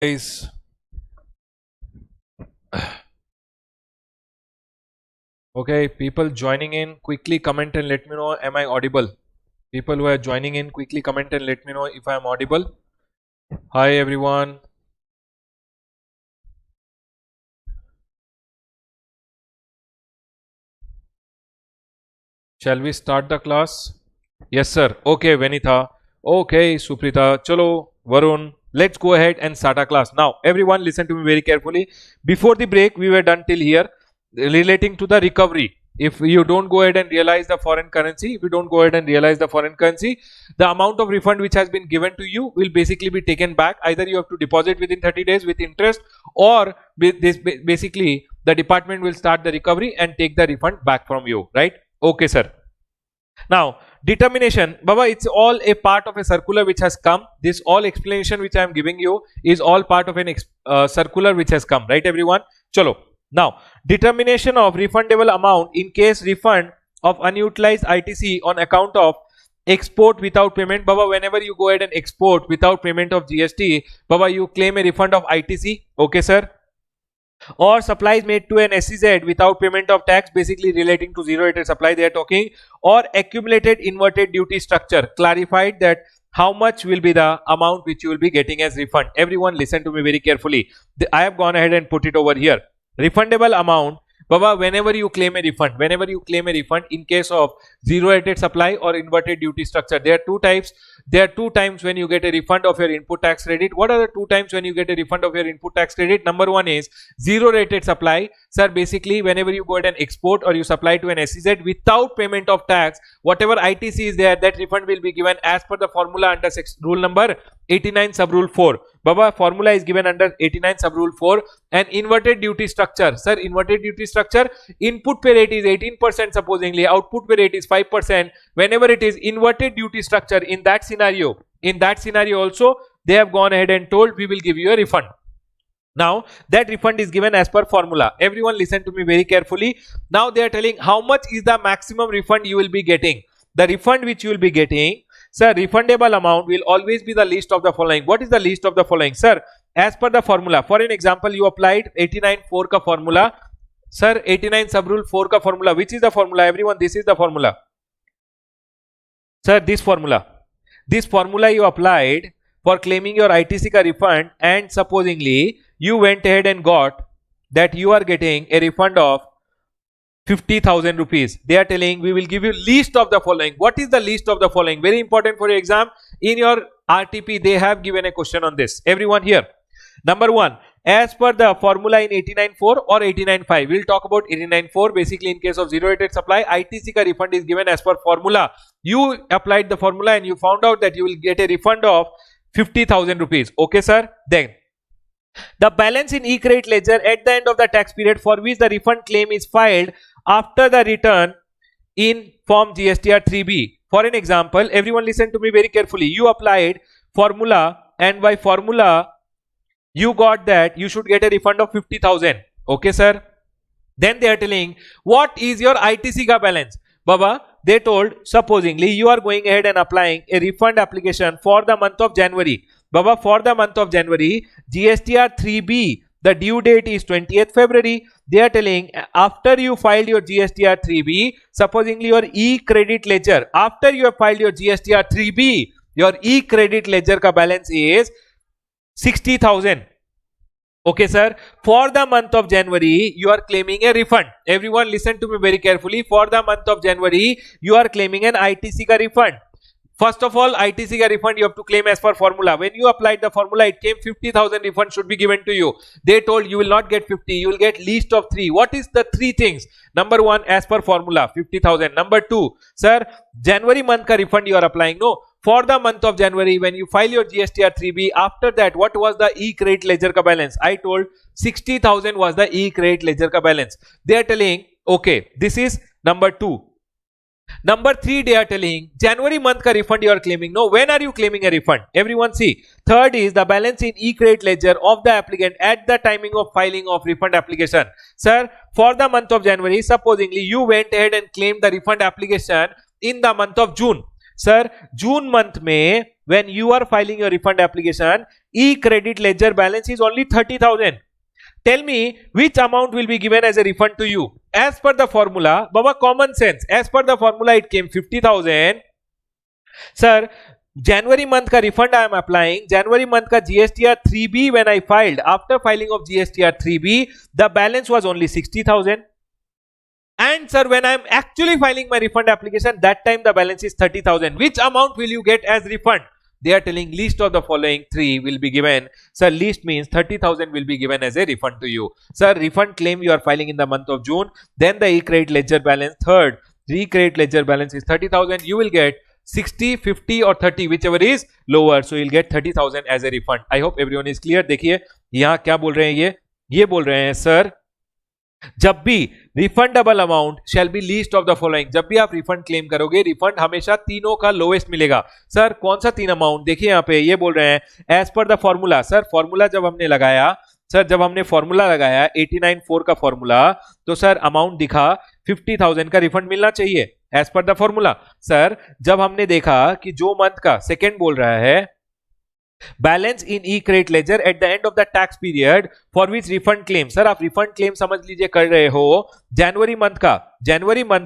Guys, okay, people joining in, quickly comment and let me know, am I audible? People who are joining in, quickly comment and let me know if I am audible. Hi everyone. Shall we start the class? Yes sir. Okay Vanitha. Okay Suprita. Chalo Varun. Let's go ahead and start our class. Now everyone listen to me very carefully. Before the break we were done till here relating to the recovery. If you don't go ahead and realize the foreign currency, if you don't go ahead and realize the foreign currency, the amount of refund which has been given to you will basically be taken back. Either you have to deposit within 30 days with interest, or basically the department will start the recovery and take the refund back from you, right? Okay sir. Now determination, Baba, it's all a part of a circular which has come. This all explanation which I am giving you is all part of an circular which has come, right everyone? Chalo. Now determination of refundable amount in case refund of unutilized ITC on account of export without payment. Baba, whenever you go ahead and export without payment of GST, Baba, you claim a refund of ITC. Okay sir. Or supplies made to an SEZ without payment of tax, basically relating to zero rated supply they are talking, or accumulated inverted duty structure, clarified that how much will be the amount which you will be getting as refund. Everyone listen to me very carefully. I have gone ahead and put it over here. Refundable amount, Baba, whenever you claim a refund in case of zero rated supply or inverted duty structure, there are two types. There are two times when you get a refund of your input tax credit. What are the two times when you get a refund of your input tax credit? Number one is zero rated supply. Sir, basically whenever you go ahead and export or you supply to an SEZ without payment of tax, whatever ITC is there, that refund will be given as per the formula under rule number 89 sub rule 4. Baba, formula is given under 89 sub rule 4. And inverted duty structure, sir, inverted duty structure, input pay rate is 18% supposingly, output pay rate is 5%. Whenever it is inverted duty structure, in that scenario also they have gone ahead and told we will give you a refund. Now that refund is given as per formula. Everyone listen to me very carefully. Now they are telling how much is the maximum refund you will be getting. The refund which you will be getting, sir, refundable amount will always be the least of the following. What is the least of the following? Sir, as per the formula, for an example, you applied 89(4) ka formula. Sir, 89 sub rule 4 ka formula. Which is the formula? Everyone, this is the formula. Sir, this formula you applied for claiming your ITC ka refund, and supposingly you went ahead and got that you are getting a refund of 50,000 rupees. They are telling we will give you least of the following. What is the least of the following? Very important for your exam. In your RTP, they have given a question on this. Everyone here. Number one, as per the formula in 89(4) or 89(5), we'll talk about 89(4). Basically, in case of zero rated supply, ITC ka refund is given as per formula. You applied the formula and you found out that you will get a refund of 50,000 rupees. Okay, sir. Then the balance in e-credit ledger at the end of the tax period for which the refund claim is filed after the return in form GSTR 3B. For an example, everyone listen to me very carefully. You applied formula and by formula you got that you should get a refund of 50,000. Okay, sir. Then they are telling what is your ITC ka balance. Baba, they told supposingly you are going ahead and applying a refund application for the month of January. Baba, for the month of January, GSTR 3B, the due date is 20th February. They are telling after you filed your GSTR 3B, supposingly your e-credit ledger, after you have filed your GSTR 3B, your e-credit ledger ka balance is 60,000. Okay, sir. For the month of January, you are claiming a refund. Everyone listen to me very carefully. For the month of January, you are claiming an ITC ka refund. First of all, ITC ka refund you have to claim as per formula. When you applied the formula, it came 50,000 refund should be given to you. They told you will not get 50, you will get least of 3. What is the 3 things? Number 1, as per formula, 50,000. Number 2, sir, January month ka refund you are applying. No, for the month of January, when you file your GSTR 3B, after that, what was the e-credit ledger ka balance? I told 60,000 was the e-credit ledger ka balance. They are telling, okay, this is number 2. Number 3, they are telling January month ka refund you are claiming. No, when are you claiming a refund? Everyone see. Third is the balance in e-credit ledger of the applicant at the timing of filing of refund application. Sir, for the month of January, supposingly you went ahead and claimed the refund application in the month of June. Sir June month में when you are filing your refund application, e-credit ledger balance is only 30,000. Tell me which amount will be given as a refund to you. As per the formula, Baba, common sense, as per the formula it came 50,000. Sir, January month का refund I am applying. January month का GSTR 3B when I filed, after filing of GSTR 3B, the balance was only 60,000. And sir, when I am actually filing my refund application, that time the balance is 30,000. Which amount will you get as refund? They are telling list of the following three will be given. Sir, list means 30,000 will be given as a refund to you. Sir, refund claim you are filing in the month of June. Then the e-credit ledger balance. Third, e-credit ledger balance is 30,000. You will get 60, 50 or 30, whichever is lower. So you'll get 30,000 as a refund. I hope everyone is clear. देखिए यहाँ क्या बोल रहे हैं ये बोल रहे हैं सर, जब भी refundable amount shall be least of the following, जब भी आप रिफंड क्लेम करोगे रिफंड हमेशा तीनों का लोएस्ट मिलेगा. सर कौन सा तीन अमाउंट, देखिए यहाँ पे ये बोल रहे हैं as per the formula. Sir formula जब हमने लगाया, सर जब हमने फॉर्मूला लगाया 89.4 का फॉर्मूला, तो सर अमाउंट दिखा 50,000 का रिफंड मिलना चाहिए as per the formula. Sir जब हमने देखा कि जो मंथ का सेकेंड बोल रहा है balance in E credit ledger at the end of the tax period for which refund claim, sir आप रिफंड क्लेम समझ लीजिए कर रहे हो जनवरी मंथ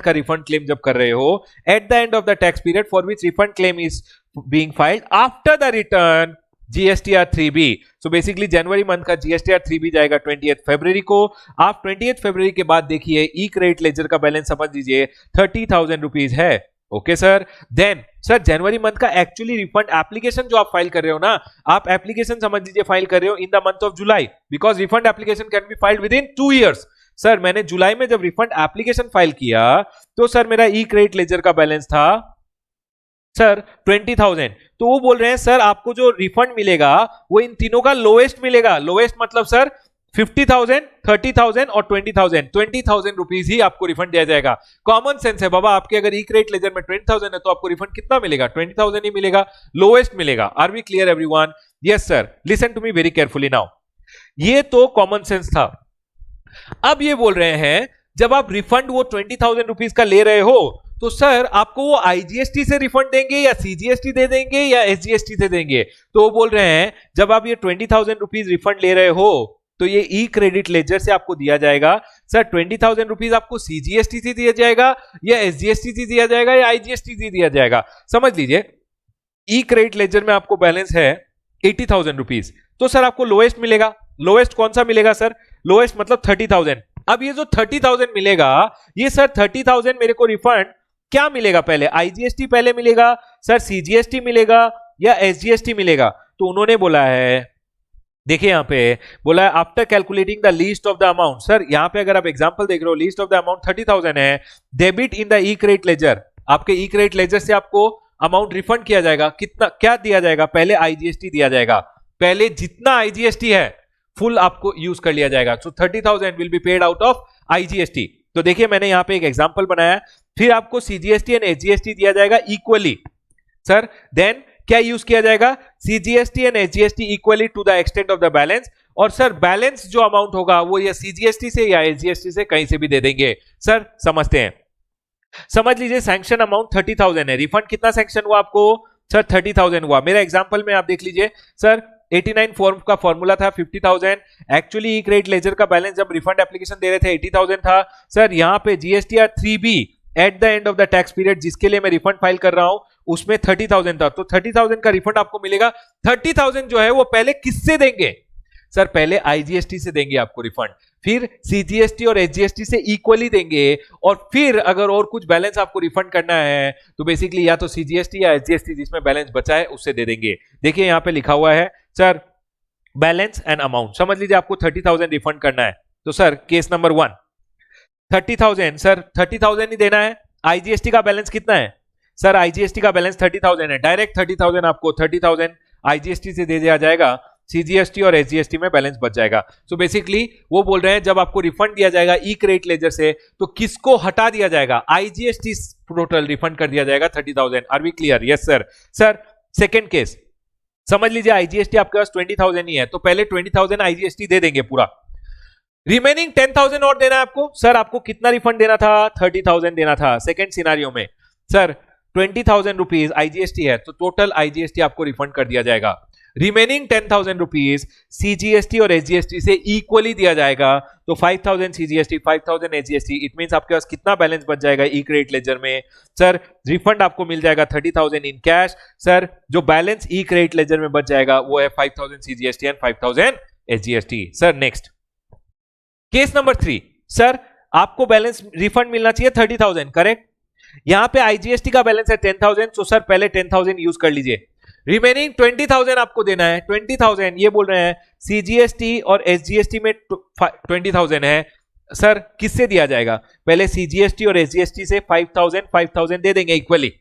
का रिफंड क्लेम जब कर रहे हो at the end of the tax period for which refund claim is being filed after the return GSTR 3B. So basically January month का GSTR 3B जाएगा 20th फरवरी को. आप 20th फरवरी के बाद देखिए ई क्रेडिट लेजर का बैलेंस समझ लीजिए 30,000 रुपीज है. Okay sir. देन सर जनवरी मंथ का एक्चुअली रिफंड एप्लीकेशन जो आप फाइल कर रहे हो ना, आप एप्लीकेशन समझ लीजिए फाइल कर रहे हो इन the month of July, because refund application can be filed with in 2 years. Sir मैंने जुलाई में जब रिफंड एप्लीकेशन फाइल किया तो सर मेरा ई क्रेडिट लेजर का बैलेंस था सर 20,000. तो वो बोल रहे हैं सर आपको जो रिफंड मिलेगा वो इन तीनों का लोएस्ट मिलेगा. लोएस्ट मतलब सर 50,000, 30,000 और 20,000. 20,000 रुपीज ही आपको रिफंड दिया जाएगा. कॉमन सेंस है बाबा, आपके अगर ई क्रेडिट लेजर में 20,000 है तो आपको रिफंड कितना मिलेगा? 20,000 ही मिलेगा, लोएस्ट मिलेगा. Are we clear everyone? Yes sir. Listen to me very carefully now. ये तो कॉमन सेंस था. अब ये बोल रहे हैं जब आप रिफंड वो 20,000 रुपीज का ले रहे हो तो सर आपको वो आईजीएसटी से रिफंड देंगे या सीजीएसटी दे देंगे या एसजीएसटी से देंगे? तो वो बोल रहे हैं जब आप ये 20,000 रुपीज रिफंड ले रहे हो तो ये ई क्रेडिट लेजर से आपको दिया जाएगा. सर 20,000 रुपीज आपको सीजीएसटी से दिया जाएगा या एसजीएसटी से दिया जाएगा या आईजीएसटी से दिया जाएगा? समझ लीजिए ई क्रेडिट लेजर में आपको बैलेंस है 80,000 रुपीज, तो सर आपको लोएस्ट मिलेगा. लोएस्ट कौन सा मिलेगा सर? लोएस्ट मतलब 30,000. अब ये जो 30,000 मिलेगा, ये सर 30,000 मेरे को रिफंड क्या मिलेगा? पहले आईजीएसटी पहले मिलेगा सर, सीजीएसटी मिलेगा या एसजीएसटी मिलेगा? तो उन्होंने बोला है, देखिए यहां पे बोला है after calculating the least of the amount. Sir यहां पे अगर आप एग्जांपल देख रहे हो लीस्ट ऑफ द अमाउंट 30,000 है, debit in the E credit ledger, आपके ई क्रेडिट लेजर से आपको अमाउंट रिफंड किया जाएगा. कितना क्या दिया जाएगा? पहले आईजीएसटी दिया जाएगा. पहले जितना आईजीएसटी है फुल आपको यूज कर लिया जाएगा. सो 30,000 will be paid out of IGST. तो देखिए मैंने यहां पे एक एग्जांपल बनाया. फिर आपको सीजीएसटी एंड एसजीएसटी दिया जाएगा इक्वली. सर देन क्या यूज किया जाएगा? CGST and SGST equally to the extent of the balance. और सर बैलेंस जो अमाउंट होगा वो या सीजीएसटी से या एसजीएसटी से कहीं से भी दे देंगे. सर समझते हैं. समझ लीजिए सैंक्शन अमाउंट 30,000 है, रिफंड कितना सैंक्शन हुआ आपको? सर 30,000 हुआ. मेरा एग्जांपल में आप देख लीजिए सर 89 फॉर्म का फॉर्मूला था 50,000. एक्चुअली ई क्रेडिट लेजर का बैलेंस जब रिफंड एप्लीकेशन दे रहे थे 80,000 था. सर यहां पे GSTR 3B at the end of the tax period जिसके लिए मैं रिफंड फाइल कर रहा हूं उसमें 30,000 था. तो 30,000 का रिफंड आपको मिलेगा. 30,000 जो है वो पहले किससे देंगे? सर पहले आईजीएसटी से देंगे आपको रिफंड, फिर सीजीएसटी और एसजीएसटी से इक्वली देंगे, और फिर अगर और कुछ बैलेंस आपको रिफंड करना है तो बेसिकली या तो सीजीएसटी या एसजीएसटी जिसमें बैलेंस बचा है उससे दे देंगे. देखिए यहां पे लिखा हुआ है सर बैलेंस एंड अमाउंट. समझ लीजिए आपको 30,000 रिफंड करना है. तो सर केस नंबर 1 30,000, सर 30,000 ही देना है. आईजीएसटी का बैलेंस कितना है? सर आईजीएसटी का बैलेंस 30,000 है. डायरेक्ट 30,000 आपको 30,000 आईजीएसटी से दे दिया जाएगा, सीजीएसटी और एसजीएसटी में बैलेंस बच जाएगा. सो बेसिकली वो बोल रहे हैं जब आपको रिफंड दिया जाएगा ई क्रेडिट लेजर से तो किसको हटा दिया जाएगा? आईजीएसटी टोटल रिफंड कर दिया जाएगा 30,000. Are we clear? Yes sir. Sir second case समझ लीजिए आईजीएसटी आपके पास 20,000 ही है तो पहले 20,000 आईजीएसटी दे देंगे पूरा. रिमेनिंग 10,000 और देना है आपको. सर आपको कितना रिफंड देना था? 30,000 देना था सेकेंड सिनारियो में. सर 20,000 रुपीज IGST है, तो टोटल IGST आपको रिफंड कर दिया जाएगा। रिमेनिंग 10,000 रुपीज CGST और SGST से इक्वली दिया जाएगा। तो 5,000 CGST, 5,000 SGST, इट मींस आपके पास कितना बैलेंस बच जाएगा ई क्रेडिट लेजर में? सर रिफंड आपको मिल जाएगा 30,000 इन कैश। सर जो बैलेंस ई क्रेडिट लेजर में बच जाएगा वो है 5,000 CGST and 5,000 SGST। Sir next case number 3, sir आपको बैलेंस रिफंड मिलना चाहिए 30,000, करेक्ट? यहां पे IGST का बैलेंस है 10,000, तो सर पहले 10,000 यूज कर लीजिए। रिमेनिंग 20,000 आपको देना है। 20,000 ये बोल रहे हैं CGST और SGST में 20,000 है। सर किससे दिया जाएगा? पहले CGST और SGST से 5,000 दे देंगे इक्वली।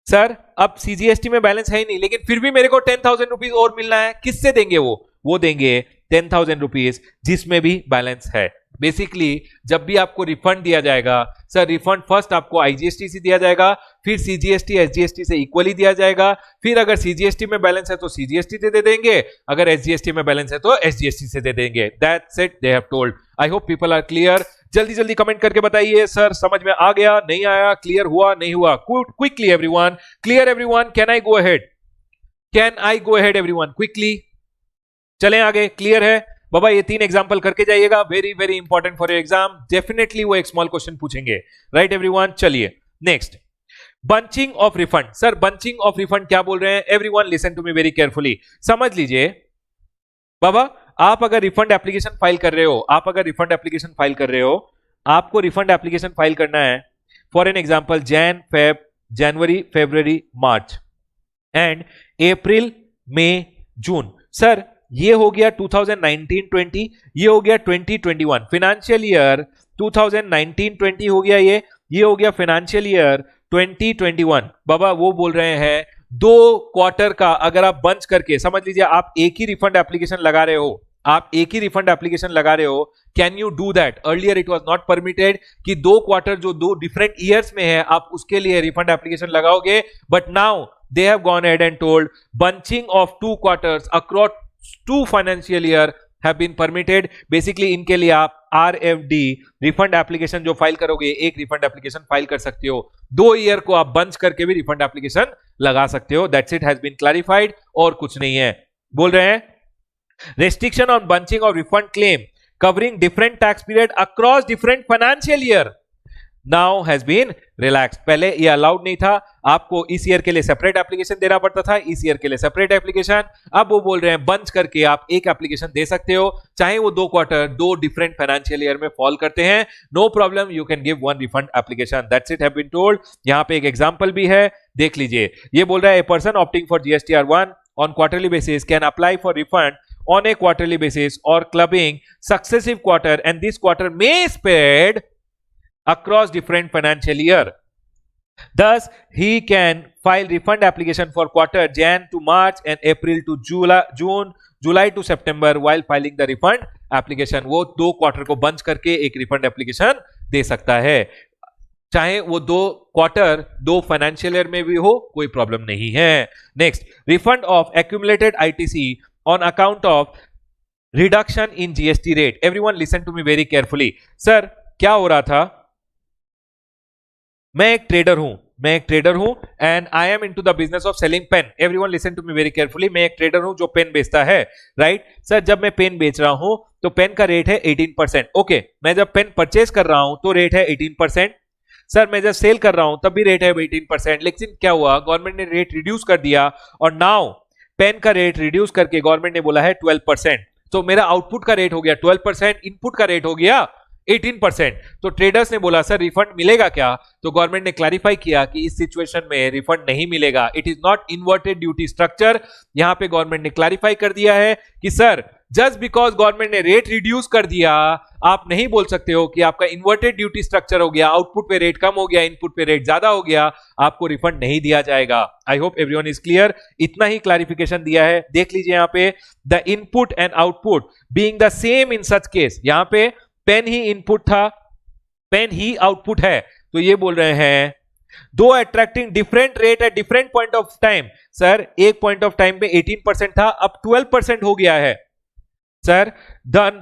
सर अब CGST में बैलेंस है ही नहीं, लेकिन फिर भी मेरे को 10,000 रुपीज और मिलना है। किससे देंगे? वो देंगे 10,000 रुपीज जिसमें भी बैलेंस है। बेसिकली जब भी आपको रिफंड दिया जाएगा, सर रिफंड फर्स्ट आपको IGST से दिया जाएगा, फिर CGST SGST से इक्वली दिया जाएगा, फिर अगर CGST में बैलेंस है तो CGST से दे देंगे, अगर SGST में बैलेंस है तो SGST से दे देंगे। That's it, they have told. I hope people are clear. जल्दी जल्दी कमेंट करके बताइए सर समझ में आ गया, नहीं आया, क्लियर हुआ, नहीं हुआ? Quickly everyone, clear everyone, can I go ahead? Can I go ahead everyone quickly? चलें आगे, क्लियर है? बाबा ये 3 एग्जांपल करके जाइएगा, very very important for your exam. Definitely वो एक स्मॉल क्वेश्चन पूछेंगे, राइट एवरीवन? चलिए next, bunching of refund. Sir bunching of refund क्या बोल रहे हैं? Everyone listen to me very carefully, समझ लीजिए। बाबा आप अगर रिफंड एप्लीकेशन फाइल कर रहे हो, आपको रिफंड एप्लीकेशन फाइल करना है फॉर एन एग्जांपल जनवरी, फरवरी, मार्च एंड अप्रैल, मई, जून। सर ये हो गया 2019-20, ये हो गया 2021 फाइनेंशियल ईयर। 2019-20 हो गया, ये हो गया फाइनेंशियल ईयर 2021। बाबा वो बोल रहे हैं 2 क्वार्टर का अगर आप बंच करके, समझ लीजिए आप एक ही रिफंड एप्लीकेशन लगा रहे हो, can you do that? Earlier it was not permitted कि 2 क्वार्टर जो 2 डिफरेंट ईयर्स में है आप उसके लिए रिफंड एप्लीकेशन लगाओगे, but now they have gone ahead and told bunching of 2 quarters across 2 financial year have been permitted. Basically इनके लिए आप RFD रिफंड एप्लीकेशन जो फाइल करोगे, एक रिफंड एप्लीकेशन फाइल कर सकते हो। 2 ईयर को आप बंच करके भी रिफंड एप्लीकेशन लगा सकते हो। That's it, has been clarified, और कुछ नहीं है। बोल रहे हैं restriction on bunching of refund claim covering different tax period across different financial year now has been relaxed। पहले ये अलाउड नहीं था, आपको इस ईयर के लिए सेपरेट एप्लीकेशन देना पड़ता था, इस ईयर के लिए सेपरेट एप्लीकेशन। अब वो बोल रहे हैं बंच करके आप एक एप्लीकेशन दे सकते हो, चाहे वो 2 क्वार्टर 2 डिफरेंट फाइनेंशियल ईयर में फॉल करते हैं, no problem, you can give 1 refund application. That's it, have been told. यहां पे एक एग्जांपल भी है, देख लीजिए। ये बोल रहा है a person opting for GSTR1 on quarterly basis can apply for refund on a quarterly basis or clubbing successive quarter, and this quarter may spread across different financial year. Thus he can file refund application for quarter Jan to March and April to July to September while filing the refund application। वो 2 quarter को bunch करके एक refund application दे सकता है, चाहे वो 2 quarter 2 financial year में भी हो, कोई प्रॉब्लम नहीं है। Next, refund of accumulated ITC on account of reduction in GST rate. Everyone listen to me very carefully. Sir क्या हो रहा था, मैं एक ट्रेडर हूं and I am into the business of selling pen. Everyone listen to me very carefully. मैं एक trader हूं जो पेन बेचता है, राइट? सर जब मैं पेन बेच रहा हूं तो पेन का रेट है 18%। ओके, मैं जब पेन परचेज कर रहा हूं तो रेट है 18%। सर मैं जब सेल कर रहा हूं तब भी रेट है 18%। लेकिन क्या हुआ, गवर्नमेंट ने रेट रिड्यूस कर दिया और नाउ पेन का रेट रिड्यूस करके गवर्नमेंट ने बोला है 12%। तो मेरा आउटपुट का रेट हो गया 12%, इनपुट का रेट हो गया 18%। तो ट्रेडर्स ने बोला सर रिफंड मिलेगा क्या? तो गवर्नमेंट ने क्लैरिफाई किया कि इस सिचुएशन में रिफंड नहीं मिलेगा, it is not inverted duty structure. यहां पे गवर्नमेंट ने क्लैरिफाई कर दिया है कि सर जस्ट बिकॉज गवर्नमेंट ने रेट रिड्यूस कर दिया, आप नहीं बोल सकते हो कि आपका इन्वर्टेड ड्यूटी स्ट्रक्चर हो गया, आउटपुट पे रेट कम हो गया, इनपुट पे रेट ज्यादा हो गया, आपको रिफंड नहीं दिया जाएगा। I hope everyone is clear. इतना ही क्लैरिफिकेशन दिया है, देख लीजिए यहाँ पे, the input and output being the same in such case. यहां पे पेन ही इनपुट था, पेन ही आउटपुट है, तो ये बोल रहे हैं दो attracting different rate at different point of time. Sir एक पॉइंट ऑफ टाइम पे 18% था, अब 12% हो गया है। Sir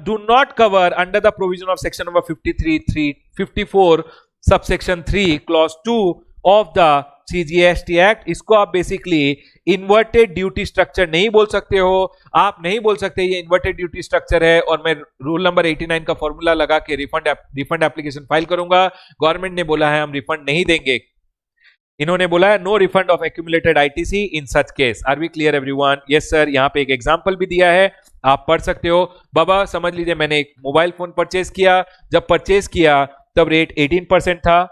do not cover under the provision of section number 54 subsection 3 clause 2 of the CGST act, इसको आप बेसिकली इन्वर्टेड ड्यूटी स्ट्रक्चर नहीं बोल सकते हो। आप नहीं बोल सकते ये इन्वर्टेड ड्यूटी स्ट्रक्चर है और मैं रूल नंबर 89 का फॉर्मूला लगा के रिफंड एप्लीकेशन फाइल करूंगा। गवर्नमेंट ने बोला है हम रिफंड नहीं देंगे, इन्होंने बोला है no refund of accumulated ITC in such case. Are we clear everyone? Yes sir. यहां पे एक एग्जांपल भी दिया है, आप पढ़ सकते हो। बाबा समझ लीजिए मैंने एक मोबाइल फोन परचेज किया, जब परचेज किया तब रेट 18% था।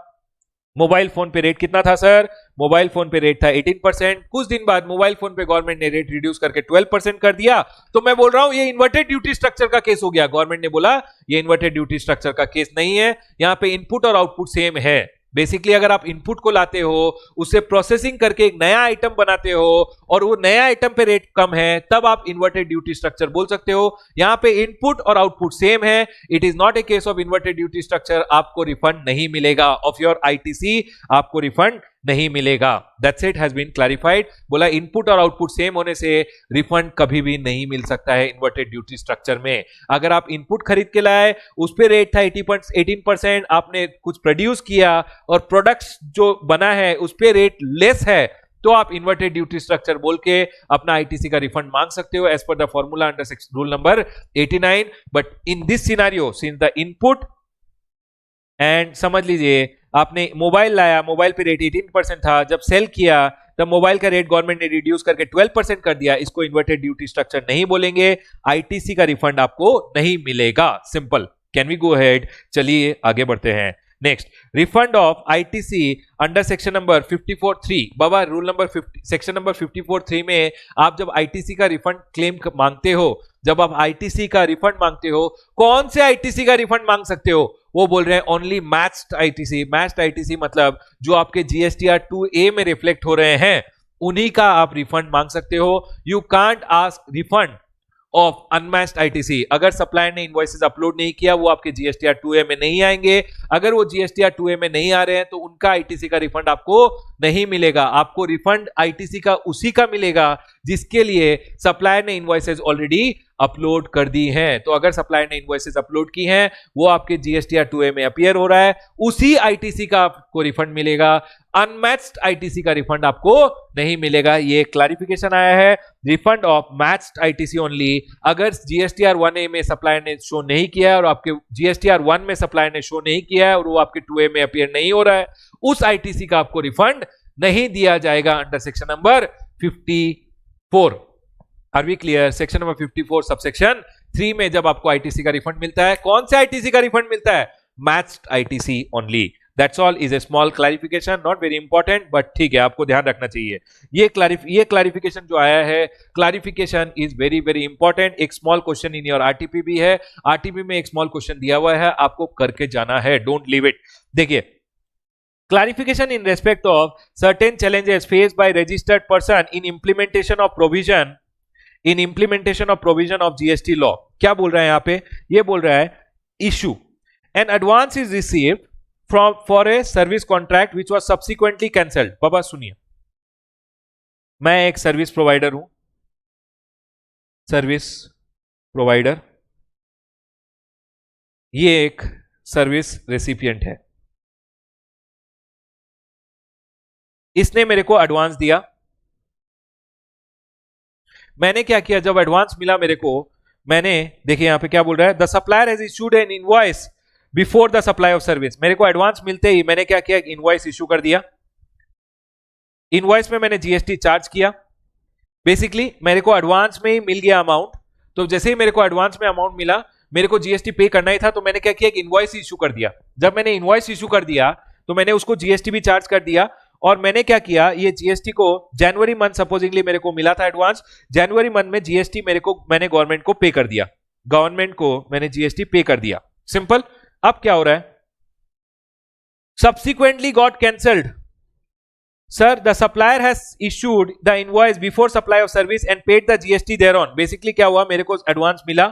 मोबाइल फोन पे रेट कितना था सर? मोबाइल फोन पे रेट था 18%। कुछ दिन बाद मोबाइल फोन पे गवर्नमेंट ने रेट रिड्यूस करके 12% कर दिया। तो मैं बोल रहा हूं ये इन्वर्टेड ड्यूटी स्ट्रक्चर का केस हो गया। गवर्नमेंट ने बोला ये इन्वर्टेड ड्यूटी स्ट्रक्चर का केस नहीं है, यहां पे इनपुट और आउटपुट सेम है। बेसिकली अगर आप इनपुट को लाते हो, उससे प्रोसेसिंग करके एक नया आइटम बनाते हो और वो नया आइटम पे रेट कम है, तब आप इन्वर्टेड ड्यूटी स्ट्रक्चर बोल सकते हो। यहां पे इनपुट और आउटपुट सेम है, it is not a case of inverted duty structure. आपको रिफंड नहीं मिलेगा ऑफ योर आईटीसी, आपको रिफंड नहीं मिलेगा। That's it, has been clarified. बोला इनपुट और आउटपुट सेम होने से रिफंड कभी भी नहीं मिल सकता है इन्वर्टेड ड्यूटी स्ट्रक्चर में। अगर आप इनपुट खरीद के लाए, उस पे रेट था 18%, आपने कुछ प्रोड्यूस किया और प्रोडक्ट्स जो बना है उस पे रेट लेस है, तो आप इन्वर्टेड ड्यूटी स्ट्रक्चर बोल के अपना आईटीसी का रिफंड मांग सकते हो as per the formula under rule number 89। But in this scenario since the input and समझ लीजिए आपने मोबाइल लाया, मोबाइल पे रेट 18% था, जब सेल किया तब मोबाइल का रेट गवर्नमेंट ने रिड्यूस करके 12% कर दिया, इसको इन्वर्टेड ड्यूटी स्ट्रक्चर नहीं बोलेंगे, आईटीसी का रिफंड आपको नहीं मिलेगा। Simple. Can we go ahead? चलिए आगे बढ़ते हैं। Next, refund of ITC under section number 54(3). बाबा रूल नंबर सेक्शन नंबर 54(3) में आप जब आईटीसी का रिफंड क्लेम मांगते हो, जब आप आईटीसी का रिफंड मांगते हो, कौन से आईटीसी का रिफंड मांग सकते हो? वो बोल रहे हैं only matched ITC. Matched ITC मतलब जो आपके जीएसटीआर 2A में रिफ्लेक्ट हो रहे हैं, उन्हीं का आप रिफंड मांग सकते हो। You can't ask refund of unmatched ITC. अगर सप्लायर ने इनवॉइसेस अपलोड नहीं किया, वो आपके जीएसटीआर 2A में नहीं आएंगे। अगर वो जीएसटीआर 2A में नहीं आ रहे हैं तो उनका आईटीसी का रिफंड आपको नहीं मिलेगा। आपको रिफंड आईटीसी का उसी का मिलेगा जिसके लिए सप्लायर ने इनवॉइसेस ऑलरेडी अपलोड कर दी हैं। तो अगर सप्लायर ने इनवॉइसेस अपलोड की हैं, वो आपके जीएसटीआर 2A में अपीयर हो रहा है, उसी आईटीसी का आपको रिफंड मिलेगा। अनमैच्ड आईटीसी का रिफंड आपको नहीं मिलेगा। ये क्लैरिफिकेशन आया है। Refund of matched ITC only. अगर जीएसटीआर 1A में सप्लायर ने शो नहीं किया है और आपके जीएसटीआर 1 में सप्लायर ने शो नहीं किया है और वो आपके 2A में अपीयर नहीं हो रहा है, उस आईटीसी का आपको रिफंड नहीं दिया जाएगा under section number 54। Are we clear? Section number 54 subsection 3 में जब आपको आईटीसी का रिफंड मिलता है, कौन से आईटीसी का रिफंड मिलता है? Matched ITC only. That's all, is a small clarification, not very important, but ठीक है, आपको ध्यान रखना चाहिए। ये क्लैरिफिकेशन जो आया है, clarification is very very important. एक small question in your RTP भी है, आरटीपी में एक स्मॉल क्वेश्चन दिया हुआ है, आपको करके जाना है, डोंट लीव इट। देखिए, clarification in respect of certain challenges faced by registered person in implementation of provision of GST law। क्या बोल रहा है यहां पे? ये बोल रहा है issue an advance is received for a service contract which was subsequently cancelled। बाबा सुनिए, मैं एक सर्विस प्रोवाइडर हूं, सर्विस प्रोवाइडर, ये एक सर्विस रेसिपिएंट है, इसने मेरे को एडवांस दिया। मैंने क्या किया, जब एडवांस मिला मेरे को, मैंने देखिए यहां पे क्या बोल रहा है, the supplier has issued N invoice before the supply of service. मेरे को एडवांस मिलते ही मैंने क्या किया, इनवॉइस इशू कर दिया। इनवॉइस में मैंने जीएसटी चार्ज किया। बेसिकली मेरे को एडवांस में ही मिल गया अमाउंट, तो जैसे ही मेरे को एडवांस में अमाउंट मिला, मेरे को जीएसटी पे करना ही था, तो मैंने क्या किया, इनवॉइस इशू कर दिया। जब मैंने इनवॉइस इशू कर दिया तो मैंने उसको जीएसटी भी चार्ज कर दिया, और मैंने क्या किया, ये जीएसटी को जनवरी मंथ सपोजिंगली मेरे को मिला था एडवांस, जनवरी मंथ में जीएसटी मैंने गवर्नमेंट को पे कर दिया, गवर्नमेंट को मैंने जीएसटी पे कर दिया। सिंपल। अब क्या हो रहा है, subsequently got cancelled. Sir, the supplier has issued the invoice before supply of service and paid the GST thereon. Basically क्या हुआ, मेरे को एडवांस मिला,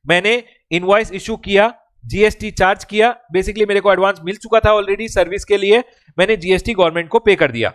मैंने इनवॉइस इशू किया, जीएसटी चार्ज किया, बेसिकली मेरे को एडवांस मिल चुका था ऑलरेडी सर्विस के लिए, मैंने जीएसटी गवर्नमेंट को पे कर दिया।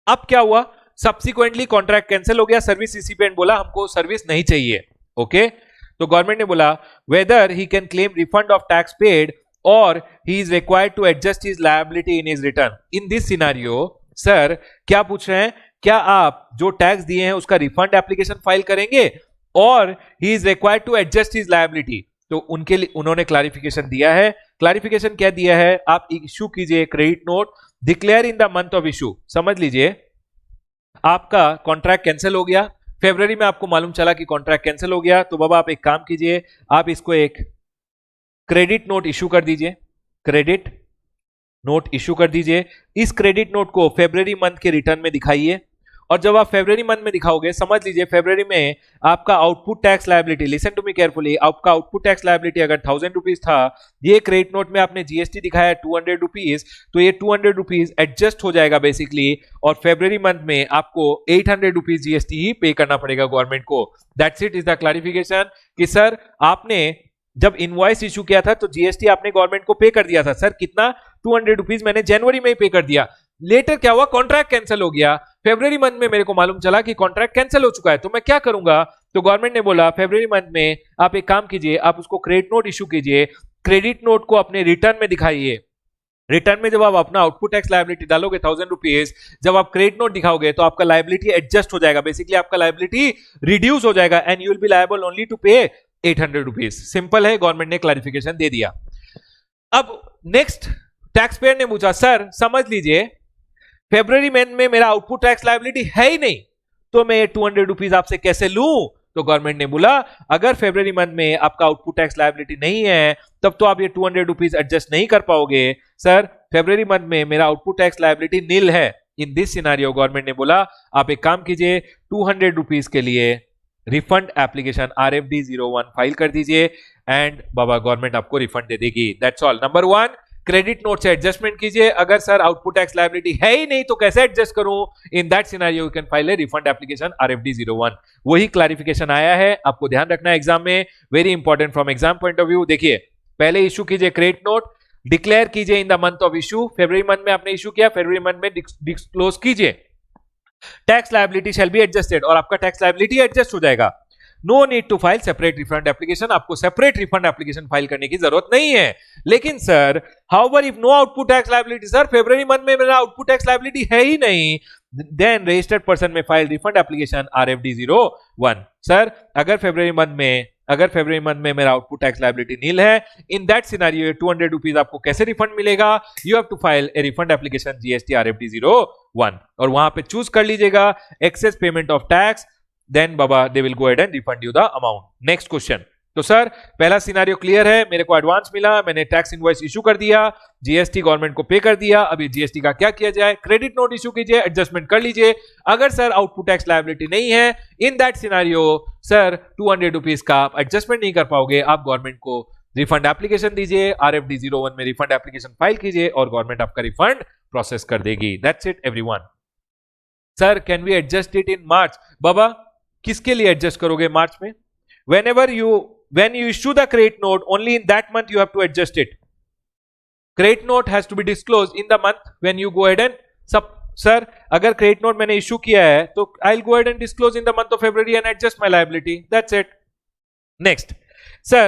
अब क्या हुआ, सब्सिक्वेंटली कॉन्ट्रैक्ट कैंसिल हो गया, सर्विस रिसिपिएंट बोला हमको सर्विस नहीं चाहिए। ओके, तो गवर्नमेंट ने बोला whether he can claim refund of tax paid और he is required to adjust his liability in his return. In this scenario sir क्या पूछ रहे हैं, क्या आप जो टैक्स दिए हैं उसका रिफंड एप्लीकेशन फाइल करेंगे और he is required to adjust his liability. तो उनके लिए उन्होंने क्लैरिफिकेशन दिया है। क्लैरिफिकेशन क्या दिया है, आप इश्यू कीजिए credit note, declare in the month of issue. समझ लीजिए आपका कॉन्ट्रैक्ट कैंसिल हो गया, फरवरी में आपको मालूम चला कि कॉन्ट्रैक्ट कैंसिल हो गया, तो बाबा आप एक काम कीजिए, आप इसको एक क्रेडिट नोट इशू कर दीजिए, क्रेडिट नोट इशू कर दीजिए। इस क्रेडिट नोट को फरवरी मंथ के रिटर्न में दिखाइए, और जब आप फरवरी मंथ में दिखाओगे, समझ लीजिए फरवरी में आपका output tax liability, listen to me carefully, आपका आउटपुट टैक्स लायबिलिटी अगर 1000 रुपीज था, ये क्रेडिट नोट में आपने जीएसटी दिखाया 200 रुपीज, तो ये 200 रुपीज एडजस्ट हो जाएगा बेसिकली, और फरवरी मंथ में आपको 800 रुपीज जीएसटी ही पे करना पड़ेगा गवर्नमेंट को। That's it, is the clarification कि सर आपने जब इनवॉइस इशू किया था तो जीएसटी आपने गवर्नमेंट को पे कर दिया था, सर कितना, 200 रुपीज मैंने जनवरी में ही पे कर दिया। लेटर क्या हुआ, कॉन्ट्रैक्ट कैंसिल हो गया, फरवरी मंथ में मेरे को मालूम चला कि कॉन्ट्रैक्ट कैंसिल हो चुका है, तो मैं क्या करूंगा, तो गवर्नमेंट ने बोला फरवरी मंथ में आप एक काम कीजिए, आप उसको क्रेडिट नोट इशू कीजिए, क्रेडिट नोट को अपने रिटर्न में दिखाइए। रिटर्न में जब आप अपना आउटपुट टैक्स लायबिलिटी डालोगे 1000 रुपीज, जब आप क्रेडिट नोट दिखाओगे तो आपका लायबिलिटी एडजस्ट हो जाएगा, बेसिकली आपका लायबिलिटी रिड्यूस हो जाएगा and you will be liable only to pay 800 rupees. Simple है, गवर्नमेंट ने क्लैरिफिकेशन दे दिया। अब नेक्स्ट टैक्स पेयर ने पूछा, सर समझ लीजिए फरवरी मंथ में मेरा आउटपुट टैक्स लायबिलिटी है ही नहीं, तो मैं 200 रुपीज आपसे कैसे लूं। तो गवर्नमेंट ने बोला अगर फरवरी मंथ में आपका आउटपुट टैक्स लायबिलिटी नहीं है तब तो आप ये 200 रुपीज एडजस्ट नहीं कर पाओगे। सर फरवरी मंथ में मेरा आउटपुट टैक्स लायबिलिटी नील है। इन दिस सिनेरियो गवर्नमेंट ने बोला आप एक काम कीजिए, 200 रुपीज के लिए रिफंड एप्लीकेशन RFD 01 फाइल कर दीजिए एंड बाबा गवर्नमेंट आपको रिफंड दे देगी। That's all. Number 1, credit note से एडजस्टमेंट कीजिए। अगर सर आउटपुट टैक्स लायबिलिटी है ही नहीं तो कैसे एडजस्ट करूं, in that scenario you can file a refund application RFD 01। वही क्लैरिफिकेशन आया है, आपको ध्यान रखना है एग्जाम में, very important from exam point of view. देखिए पहले इशू कीजिए क्रेडिट नोट, डिक्लेयर कीजिए in the month of issue, फरवरी मंथ में आपने इशू किया, फरवरी मंथ में डिस्क्लोज कीजिए, tax liability shall be adjusted, और आपका टैक्स लायबिलिटी एडजस्ट हो जाएगा। No need to file separate refund application, आपको सेपरेट रिफंड एप्लीकेशन फाइल करने की जरूरत नहीं है। लेकिन sir however if no output tax liability, sir February month में मेरा आउटपुट टैक्स लायबिलिटी है ही नहीं, देन रजिस्टर्ड पर्सन में file refund application RFD 01। Sir अगर फरवरी मंथ में मेरा आउटपुट टैक्स लायबिलिटी नील है, इन दैट सिनेरियो 200 रुपीज आपको कैसे रिफंड मिलेगा, you have to file a refund application GST RFD 01, और वहां पे चूज कर लीजिएगा excess payment of tax, then baba they will go ahead and refund you the amount. Next question. तो sir पहला सिनेरियो क्लियर है, मेरे को एडवांस मिला, मैंने टैक्स इनवॉइस इशू कर दिया, जीएसटी गवर्नमेंट को पे कर दिया, अभी जीएसटी का क्या किया जाए, क्रेडिट नोट इशू कीजिए, एडजस्टमेंट कर लीजिए। अगर सर आउटपुट टैक्स लायबिलिटी नहीं है, in that scenario sir 200 rupees का आप एडजस्टमेंट नहीं कर पाओगे, आप गवर्नमेंट को रिफंड एप्लीकेशन दीजिए, RFD 01 में रिफंड एप्लीकेशन फाइल कीजिए और गवर्नमेंट आपका रिफंड प्रोसेस कर देगी। That's it everyone. Sir can we adjust it in March, बाबा किसके लिए एडजस्ट करोगे मार्च में, when you issue the credit note only in that month you have to adjust it. Credit note has to be disclosed in the month when you go ahead and sir अगर credit note मैंने issue किया है तो I'll go ahead and disclose in the month of February and adjust my liability. That's it. Next, sir,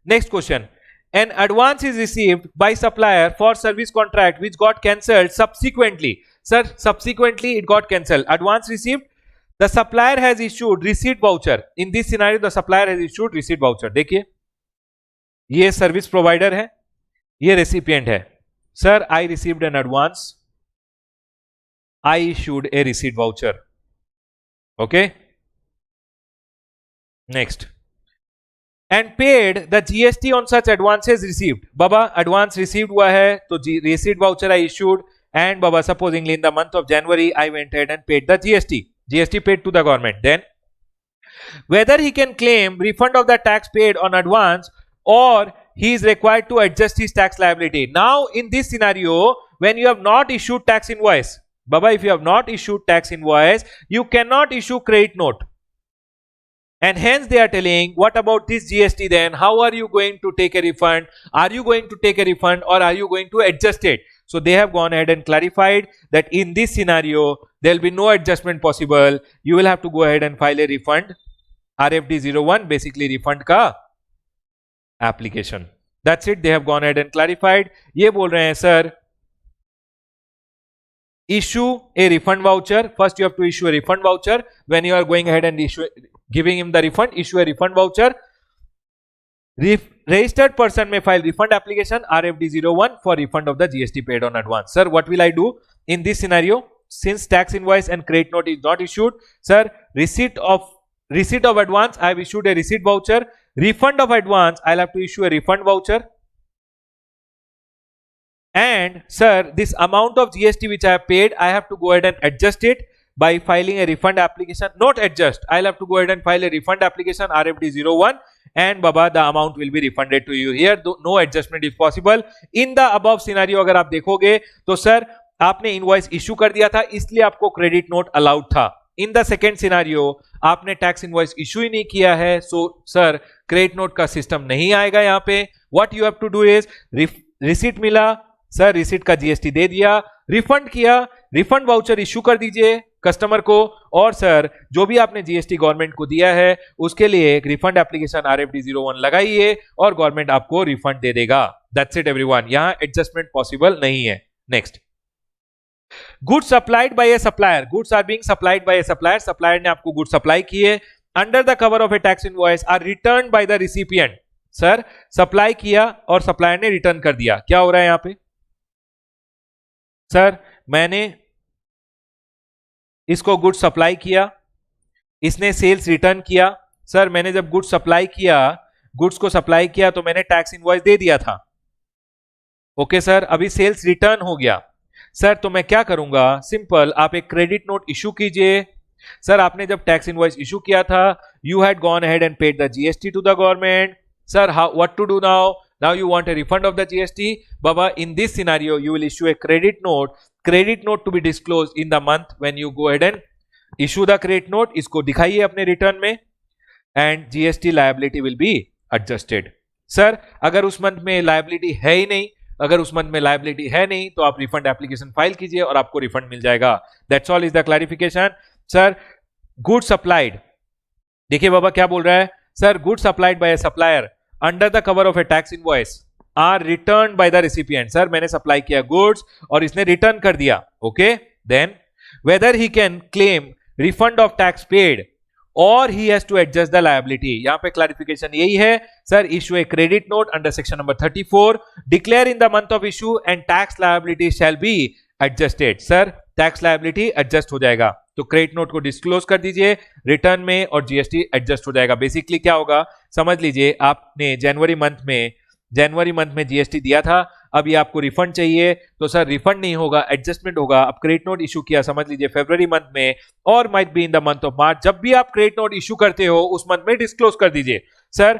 next question. An advance is received by supplier for service contract which got cancelled subsequently. Sir, subsequently it got cancelled. Advance received. The supplier has issued receipt voucher. In this scenario, the supplier has issued receipt voucher. देखिए, ये service provider है, ये recipient है. Sir, I received an advance. I issued a receipt voucher. Okay. Next. And paid the GST on such advances received. Baba advance received हुआ है, तो receipt voucher I issued. And Baba, supposingly in the month of January, I went ahead and paid the GST. GST paid to the government. Then, whether he can claim refund of the tax paid on advance or he is required to adjust his tax liability. Now, in this scenario, when you have not issued tax invoice, Baba, if you have not issued tax invoice, you cannot issue credit note. And hence they are telling, what about this GST then? How are you going to take a refund? Are you going to take a refund or are you going to adjust it? So they have gone ahead and clarified that in this scenario, there will be no adjustment possible. You will have to go ahead and file a refund. RFD 01, basically refund ka application. That's it. They have gone ahead and clarified. ये बोल रहे हैं sir, issue a refund voucher. First you have to issue a refund voucher. When you are going ahead and giving him the refund, issue a refund voucher. Registered person may file refund application RFD01 for refund of the GST paid on advance. Sir, what will I do in this scenario? Since tax invoice and credit note is not issued, sir, receipt of advance, I have issued a receipt voucher. Refund of advance, I'll have to issue a refund voucher. And sir, this amount of GST which I have paid, I have to go ahead and adjust it by filing a refund application. Not adjust, I'll have to go ahead and file a refund application RFD01, and baba, the amount will be refunded to you. Here no adjustment is possible. In the above scenario अगर आप देखोगे तो sir आपने invoice issue कर दिया था, इसलिए आपको क्रेडिट नोट अलाउड था. इन द सेकेंड सिनारियो आपने टैक्स इनवॉइस इश्यू ही नहीं किया है, सो सर क्रेडिट नोट का सिस्टम नहीं आएगा यहाँ पे. What you have to do is, receipt मिला सर, रिसीट का जीएसटी दे दिया, रिफंड किया, रिफंड वाउचर इश्यू कर दीजिए कस्टमर को, और सर जो भी आपने जीएसटी गवर्नमेंट को दिया है उसके लिए एक रिफंड एप्लीकेशन RFD01 लगाइए और गवर्नमेंट आपको रिफंड दे देगा. दैट्स इट एवरीवन, यहां एडजस्टमेंट पॉसिबल नहीं है. Next, goods supplied by a supplier. Goods are being supplied by a supplier. Supplier ने आपको गुड्स सप्लाई किए under the cover of a tax invoice are return by the recipient. Sir supply किया और supplier ने return कर दिया. क्या हो रहा है यहां पे? सर मैंने इसको गुड्स सप्लाई किया, इसने सेल्स रिटर्न किया. सर मैंने जब गुड्स सप्लाई किया, गुड्स को सप्लाई किया तो मैंने टैक्स इनवॉइस दे दिया था. ओके सर, अभी सेल्स रिटर्न हो गया. सर तो मैं क्या करूंगा, सिंपल, आप एक क्रेडिट नोट इशू कीजिए. सर आपने जब टैक्स इनवॉइस इशू किया था, you had gone ahead and paid the GST to the government. Sir what to do now? Now you want a refund of the GST. Baba, in this scenario, you will issue a credit note to be disclosed in the month when you go ahead and issue the credit note. इसको दिखाइए अपने return में, and GST liability will be adjusted. Sir अगर उस month में liability है ही नहीं, तो आप रिफंड एप्लीकेशन फाइल कीजिए और आपको रिफंड मिल जाएगा. That's all is the clarification. Sir good supplied, देखिए बाबा क्या बोल रहा है. Sir good supplied by a supplier under the cover of a tax invoice are return by the recipient. Sir मैंने सप्लाई किया गुड्स और इसने रिटर्न कर दिया. Okay, then whether he can claim refund of tax paid और he has to adjust the liability. यहां पे clarification यही है. Sir issue a credit note under section number 34, declare in the month of issue and tax liability shall be adjusted. Sir tax liability adjust हो जाएगा, तो credit note को disclose कर दीजिए रिटर्न में और जीएसटी एडजस्ट हो जाएगा. बेसिकली क्या होगा समझ लीजिए, आपने जनवरी मंथ में जीएसटी दिया था, अभी आपको रिफंड चाहिए, तो सर रिफंड नहीं होगा, एडजस्टमेंट होगा. आप क्रेडिट नोट इशू किया समझ लीजिए फरवरी मंथ में, और might be in the month of March. जब भी आप क्रेडिट नोट इशू करते हो उस मंथ में डिस्क्लोज कर दीजिए. सर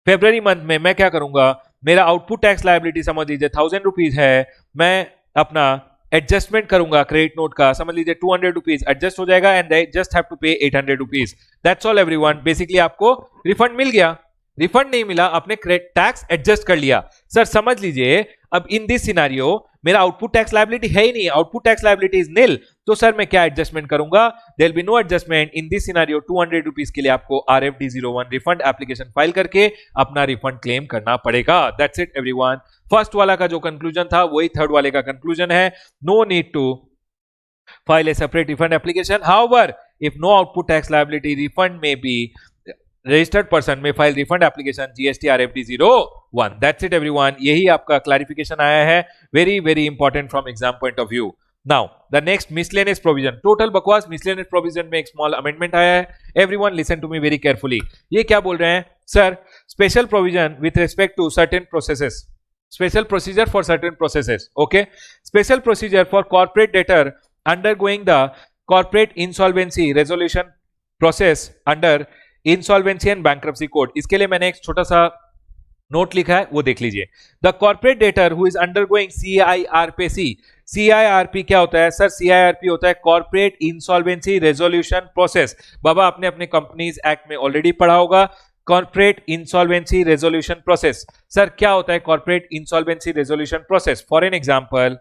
फरवरी मंथ में मैं क्या करूंगा, मेरा आउटपुट टैक्स लायबिलिटी समझ लीजिए 1000 रुपीज है, मैं अपना एडजस्टमेंट करूंगा क्रेडिट नोट का, समझ लीजिए 200 रुपीज एडजस्ट हो जाएगा and they just have to pay 800 rupees. That's all everyone. Basically आपको रिफंड मिल गया. रिफंड नहीं मिला, आपने टैक्स एडजस्ट कर लिया. सर समझ लीजिए अब इन दिस सिनारियो मेरा आउटपुट टैक्स लायबिलिटी है ही नहीं, output tax liability is nil, तो सर मैं क्या एडजस्टमेंट करूंगा? There will be no adjustment. In this scenario 200 rupees के लिए आपको RFD01 रिफंड एप्लीकेशन फाइल करके अपना रिफंड क्लेम करना पड़ेगा. That's it everyone. फर्स्ट वाला का जो कंक्लूजन था वही थर्ड वाले का कंक्लूजन है. No need to file a separate refund application. However if no output tax liability, refund में be registered person may file refund application GST RFD01. That's it everyone. यही आपका clarification आया है. Very important from exam point of view. Now the next miscellaneous provision. Total बकवास miscellaneous provision में एक small amendment आया है. Everyone listen to me very carefully. ये क्या बोल रहे हैं? Sir, special provision with respect to certain processes. Special procedure for certain processes. Okay. Special procedure for corporate debtor undergoing the corporate insolvency resolution process under insolvency and bankruptcy code. इसके लिए मैंने एक छोटा सा नोट लिखा है, वो देख लीजिए. The corporate debtor who is undergoing CIRP. CIRP क्या होता है? सर CIRP होता है कॉर्पोरेट इंसॉल्वेंसी रेजोल्यूशन प्रोसेस. बाबा आपने अपने कंपनीज एक्ट में ऑलरेडी पढ़ा होगा corporate insolvency resolution process. Sir क्या होता है corporate insolvency resolution process? For an example,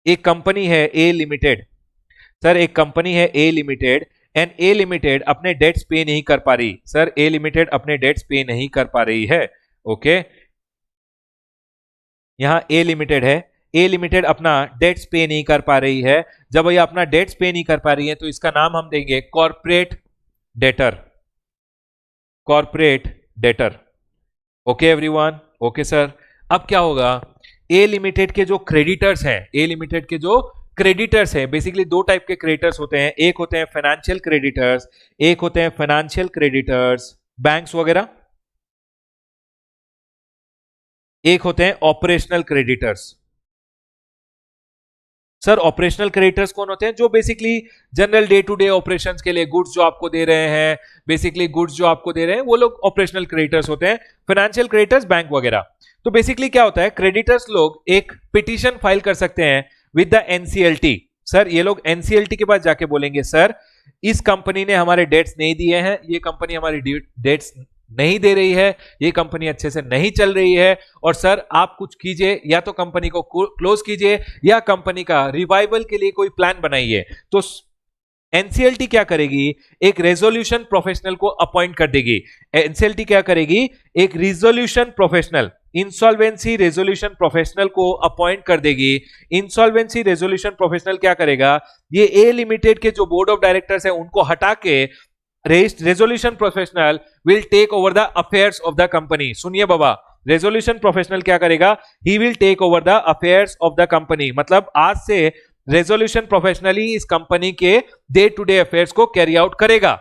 एक कंपनी है A लिमिटेड. सर एक कंपनी है A limited and A limited अपने डेट्स पे नहीं कर पा रही. सर A लिमिटेड अपने डेट्स पे नहीं कर पा रही है. ओके, यहां A लिमिटेड है, ए लिमिटेड अपना डेट्स पे नहीं कर पा रही है, जब ये अपना डेट्स पे नहीं कर पा रही है तो इसका नाम हम देंगे corporate debtor, corporate debtor. Okay everyone, okay sir. अब क्या होगा, ए लिमिटेड के जो क्रेडिटर्स हैं, ए लिमिटेड के जो क्रेडिटर्स हैं, बेसिकली दो टाइप के क्रेडिटर्स होते हैं, एक होते हैं फाइनेंशियल क्रेडिटर्स, एक होते हैं फाइनेंशियल क्रेडिटर्स बैंक्स वगैरह, एक होते हैं operational creditors. Sir operational creditors कौन होते हैं? जो basically general day to day operations के लिए गुड्स जो आपको दे रहे हैं, बेसिकली गुड्स जो आपको दे रहे हैं वो लोग ऑपरेशनल क्रेडिटर्स होते हैं। फाइनेंशियल क्रेडिटर्स बैंक वगैरह। तो बेसिकली क्या होता है, क्रेडिटर्स लोग एक पिटीशन फाइल कर सकते हैं विद द एनसीएलटी। सर ये लोग एनसीएलटी के पास जाके बोलेंगे सर इस कंपनी ने हमारे डेट्स नहीं दिए हैं, ये कंपनी हमारी डेट्स नहीं दे रही है, ये कंपनी अच्छे से नहीं चल रही है, और सर आप कुछ कीजिए, या तो कंपनी को क्लोज कीजिए या कंपनी का रिवाइवल के लिए कोई प्लान बनाइए। तो एनसीएलटी क्या करेगी, एक रेजोल्यूशन प्रोफेशनल को अपॉइंट कर देगी। एनसीएलटी क्या करेगी, एक resolution professional, insolvency resolution professional को अपॉइंट कर देगी। इंसॉल्वेंसी रेजोल्यूशन प्रोफेशनल क्या करेगा, ये ए लिमिटेड के जो बोर्ड ऑफ डायरेक्टर्स है उनको हटा के resolution professional will take over the affairs of the company. सुनिए बाबा, रेजोल्यूशन प्रोफेशनल क्या करेगा, he will take over the affairs of the company. मतलब आज से रेजोल्यूशन प्रोफेशनली इस कंपनी के डे टू डे अफेयर्स को कैरी आउट करेगा।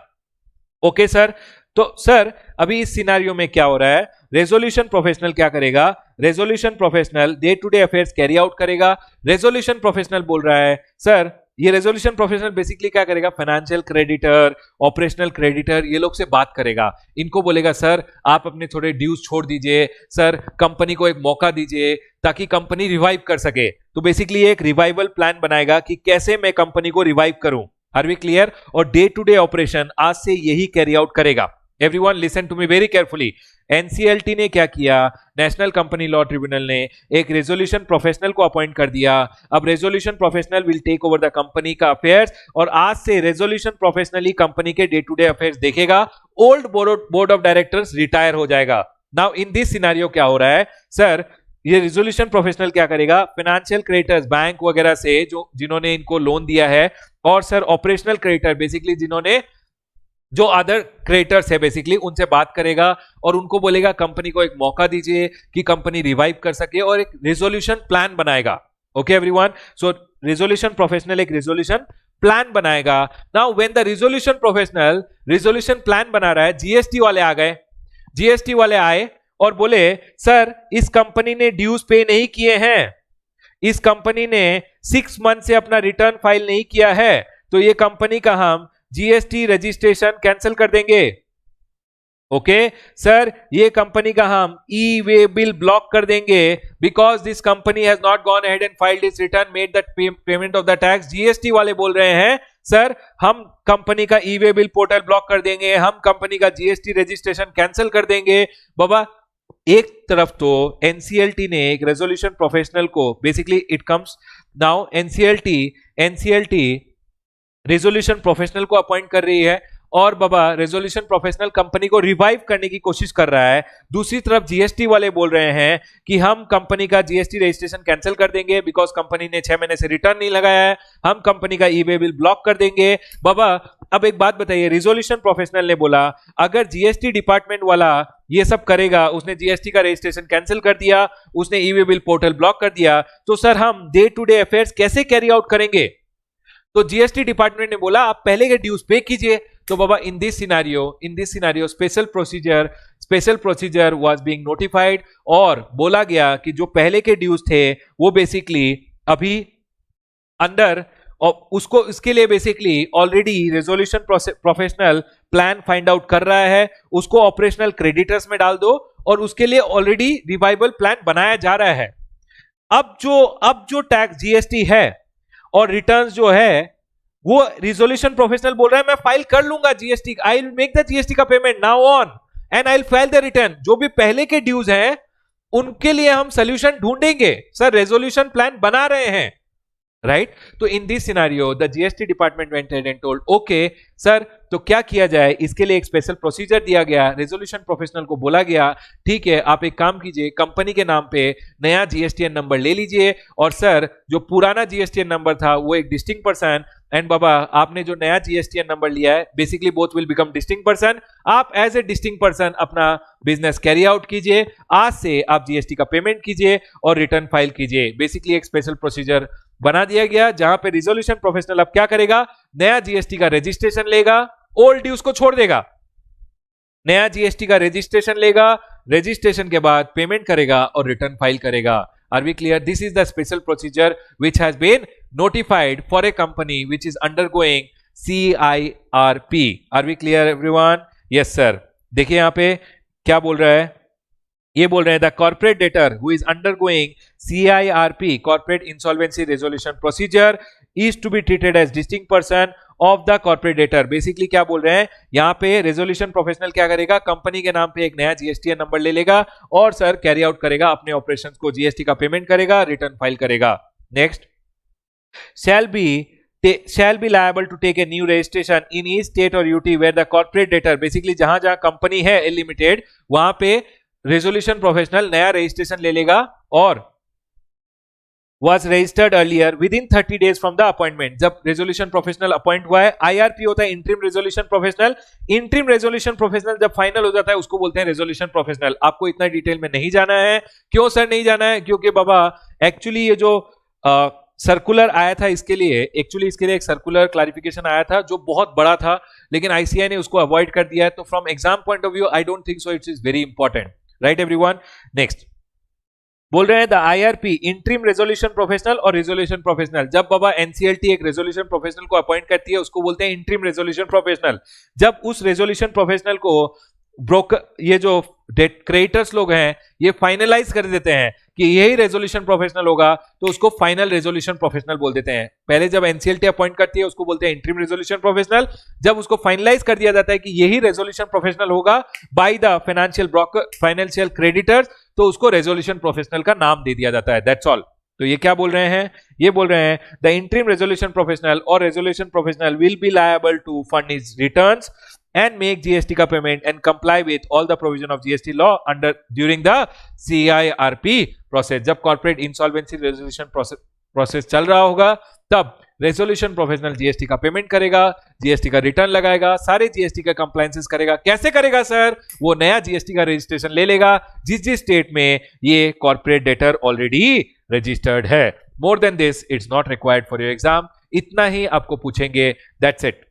Okay sir. तो सर अभी इस सिनारियो में क्या हो रहा है, रेजोल्यूशन प्रोफेशनल क्या करेगा, resolution professional day to day affairs carry out करेगा। रेजोल्यूशन प्रोफेशनल बोल रहा है सर, ये रेजोल्यूशन प्रोफेशनल बेसिकली क्या करेगा, फाइनेंशियल क्रेडिटर, ऑपरेशनल क्रेडिटर, ये लोग से बात करेगा। इनको बोलेगा सर आप अपने थोड़े ड्यूज छोड़ दीजिए, सर कंपनी को एक मौका दीजिए ताकि कंपनी रिवाइव कर सके। तो बेसिकली एक रिवाइवल प्लान बनाएगा कि कैसे मैं कंपनी को रिवाइव करूं। Are we clear? और डे टू डे ऑपरेशन आज से यही कैरी आउट करेगा। Everyone listen to me very carefully. NCLT ने क्या किया, नेशनल कंपनी लॉ ट्रिब्यूनल ने एक रेजोल्यूशन प्रोफेशनल को अपॉइंट कर दिया। अब resolution professional will take over the company का अफेयर्स, और आज से रेजोल्यूशन प्रोफेशनली कंपनी के डे टू डे अफेयर्स देखेगा। Old board of directors retire हो जाएगा। नाउ इन दिस सिनेरियो क्या हो रहा है सर, ये रेजोल्यूशन प्रोफेशनल क्या करेगा, फाइनेंशियल क्रेडिटर्स बैंक वगैरह से जो जिन्होंने इनको लोन दिया है, और सर ऑपरेशनल क्रेडिटर बेसिकली जिन्होंने जो अदर क्रेडिटर्स है बेसिकली उनसे बात करेगा और उनको बोलेगा कंपनी को एक मौका दीजिए कि कंपनी रिवाइव कर सके, और एक रेजोल्यूशन प्लान बनाएगा। ओके एवरीवन, सो रेजोल्यूशन प्रोफेशनल एक रेजोल्यूशन प्लान बनाएगा। Now when the resolution professional resolution plan बना रहा है, जीएसटी वाले आ गए, जीएसटी वाले आए और बोले सर इस कंपनी ने ड्यूज पे नहीं किए हैं, इस कंपनी ने 6 मंथ से अपना रिटर्न फाइल नहीं किया है, तो ये कंपनी का हम जीएसटी रजिस्ट्रेशन कैंसिल कर देंगे। ओके सर, ये कंपनी का हम ई वे बिल ब्लॉक कर देंगे because this company has not gone ahead and filed it's return, made the payment of the tax. GST वाले बोल रहे हैं सर हम कंपनी का ई वे बिल पोर्टल ब्लॉक कर देंगे, हम कंपनी का जीएसटी रजिस्ट्रेशन कैंसिल कर देंगे। बाबा एक तरफ तो एनसीएलटी ने एक रेजोल्यूशन प्रोफेशनल को basically it comes now NCLT resolution professional को अपॉइंट कर रही है, और बाबा रेजोल्यूशन प्रोफेशनल कंपनी को रिवाइव करने की कोशिश कर रहा है। दूसरी तरफ जीएसटी वाले बोल रहे हैं कि हम कंपनी का जीएसटी रजिस्ट्रेशन कैंसिल कर देंगे बिकॉज कंपनी ने 6 महीने से रिटर्न नहीं लगाया है, हम कंपनी का ई वे बिल ब्लॉक कर देंगे। बाबा अब एक बात बताइए, रेजोल्यूशन प्रोफेशनल ने बोला अगर जीएसटी डिपार्टमेंट वाला ये सब करेगा, उसने जीएसटी का रजिस्ट्रेशन कैंसिल कर दिया, उसने ई वे बिल पोर्टल ब्लॉक कर दिया, तो सर हम डे टू डे अफेयर्स कैसे कैरी आउट करेंगे? तो जीएसटी डिपार्टमेंट ने बोला आप पहले के ड्यूज पे कीजिए। तो बाबा in this scenario special procedure was being notified, और बोला गया कि जो पहले के ड्यूज थे वो बेसिकली अभी अंडर, और उसको इसके लिए basically already resolution professional plan find out कर रहा है, उसको ऑपरेशनल क्रेडिटर्स में डाल दो, और उसके लिए ऑलरेडी रिवाइवल प्लान बनाया जा रहा है। अब जो टैक्स जीएसटी है और रिटर्न्स जो है वो रिजोल्यूशन प्रोफेशनल बोल रहा है मैं फाइल कर लूंगा GST, I will make the GST का payment now on and I will file the return. जो भी पहले के ड्यूज हैं उनके लिए हम सोल्यूशन ढूंढेंगे, सर रेजोल्यूशन प्लान बना रहे हैं, राइट? तो इन this scenario the GST department went and told okay sir तो क्या किया जाए, इसके लिए एक स्पेशल प्रोसीजर दिया गया। रेजोल्यूशन प्रोफेशनल को बोला गया ठीक है आप एक काम कीजिए, कंपनी के नाम पे नया जीएसटीएन नंबर ले लीजिए, और सर जो पुराना जीएसटीएन नंबर था वो एक डिस्टिंक्ट पर्सन, एंड बाबा आपने जो नया जीएसटीएन नंबर लिया है basically both will become distinct person. आप एज ए डिस्टिंक्ट पर्सन अपना बिजनेस कैरी आउट कीजिए, आज से आप जीएसटी का पेमेंट कीजिए और रिटर्न फाइल कीजिए। बेसिकली एक स्पेशल प्रोसीजर बना दिया गया जहां पे रिजोल्यूशन प्रोफेशनल अब क्या करेगा, नया जीएसटी का रजिस्ट्रेशन लेगा, ओल्ड ड्यूज को छोड़ देगा, नया जीएसटी का रजिस्ट्रेशन लेगा, रजिस्ट्रेशन के बाद पेमेंट करेगा और रिटर्न फाइल करेगा। Are we clear? This is the special procedure which has been notified for a company which is undergoing CIRP. Are we clear everyone? Yes sir. देखिए यहाँ पे क्या बोल रहा है, ये बोल रहे हैं the corporate debtor who is undergoing CIRP corporate insolvency resolution procedure is to be treated as distinct person of the corporate debtor. Basically क्या बोल रहे हैं यहाँ पे, रेजोल्यूशन प्रोफेशनल क्या करेगा, कंपनी के नाम पे एक नया जीएसटीएन नंबर ले लेगा और सर कैरी आउट करेगा अपने ऑपरेशंस को, जीएसटी का पेमेंट करेगा, रिटर्न फाइल करेगा। Next, shall be liable to take a new registration in each state or UT where the corporate debtor, basically जहां जहां कंपनी है लिमिटेड वहां पे रेजोल्यूशन प्रोफेशनल नया रजिस्ट्रेशन ले लेगा और was registered earlier within 30 days from the appointment। जब रेजोल्यूशन प्रोफेशनल अपॉइंट हुआ है, IRP होता है interim resolution professional, interim resolution professional जब फाइनल हो जाता है उसको बोलते हैं रेजोल्यूशन प्रोफेशनल। आपको इतना डिटेल में नहीं जाना है। क्यों सर नहीं जाना है? क्योंकि बाबा एक्चुअली ये जो सर्कुलर आया था इसके लिए, एक्चुअली इसके लिए एक सर्कुलर क्लैरिफिकेशन आया था जो बहुत बड़ा था, लेकिन आईसीआई ने उसको अवॉइड कर दिया है। तो from exam point of view I don't think so it is very important, right everyone. Next बोल रहे हैं the IRP interim resolution professional और रेजोल्यूशन प्रोफेशनल। जब बाबा एनसीएलटी एक रेजोल्यूशन प्रोफेशनल को अपॉइंट करती है उसको बोलते हैं इंटरिम रेजोल्यूशन प्रोफेशनल। जब उस रेजोल्यूशन प्रोफेशनल को ब्रोकर, ये जो क्रेडिटर्स लोग हैं ये फाइनलाइज कर देते हैं कि यही रेजोल्यूशन प्रोफेशनल होगा, तो उसको फाइनल रेजोल्यूशन प्रोफेशनल बोल देते हैं। पहले जब एनसीएलटी अपॉइंट करती है उसको बोलते हैं इंटरिम रेजोल्यूशन प्रोफेशनल। जब उसको फाइनलाइज कर दिया जाता है कि यही रेजोल्यूशन प्रोफेशनल होगा by the financial broker, financial creditors, तो उसको रेजोल्यूशन प्रोफेशनल का नाम दे दिया जाता है। That's all. तो ये क्या बोल रहे हैं, ये बोल रहे हैं द इंटरिम रेजोल्यूशन प्रोफेशनल और resolution professional will be liable to fund his returns and make GST का payment and comply with all the provision of GST law under during the CIRP process। जब corporate insolvency resolution process चल रहा होगा तब resolution professional GST का payment करेगा, GST का return लगाएगा, सारे जीएसटी का कंप्लायंसेस करेगा। कैसे करेगा सर? वो नया जीएसटी का रजिस्ट्रेशन ले लेगा जिस जिस स्टेट में ये कॉर्पोरेट डेटर ऑलरेडी रजिस्टर्ड है। More than this it's not required for your exam. इतना ही आपको पूछेंगे, that's it.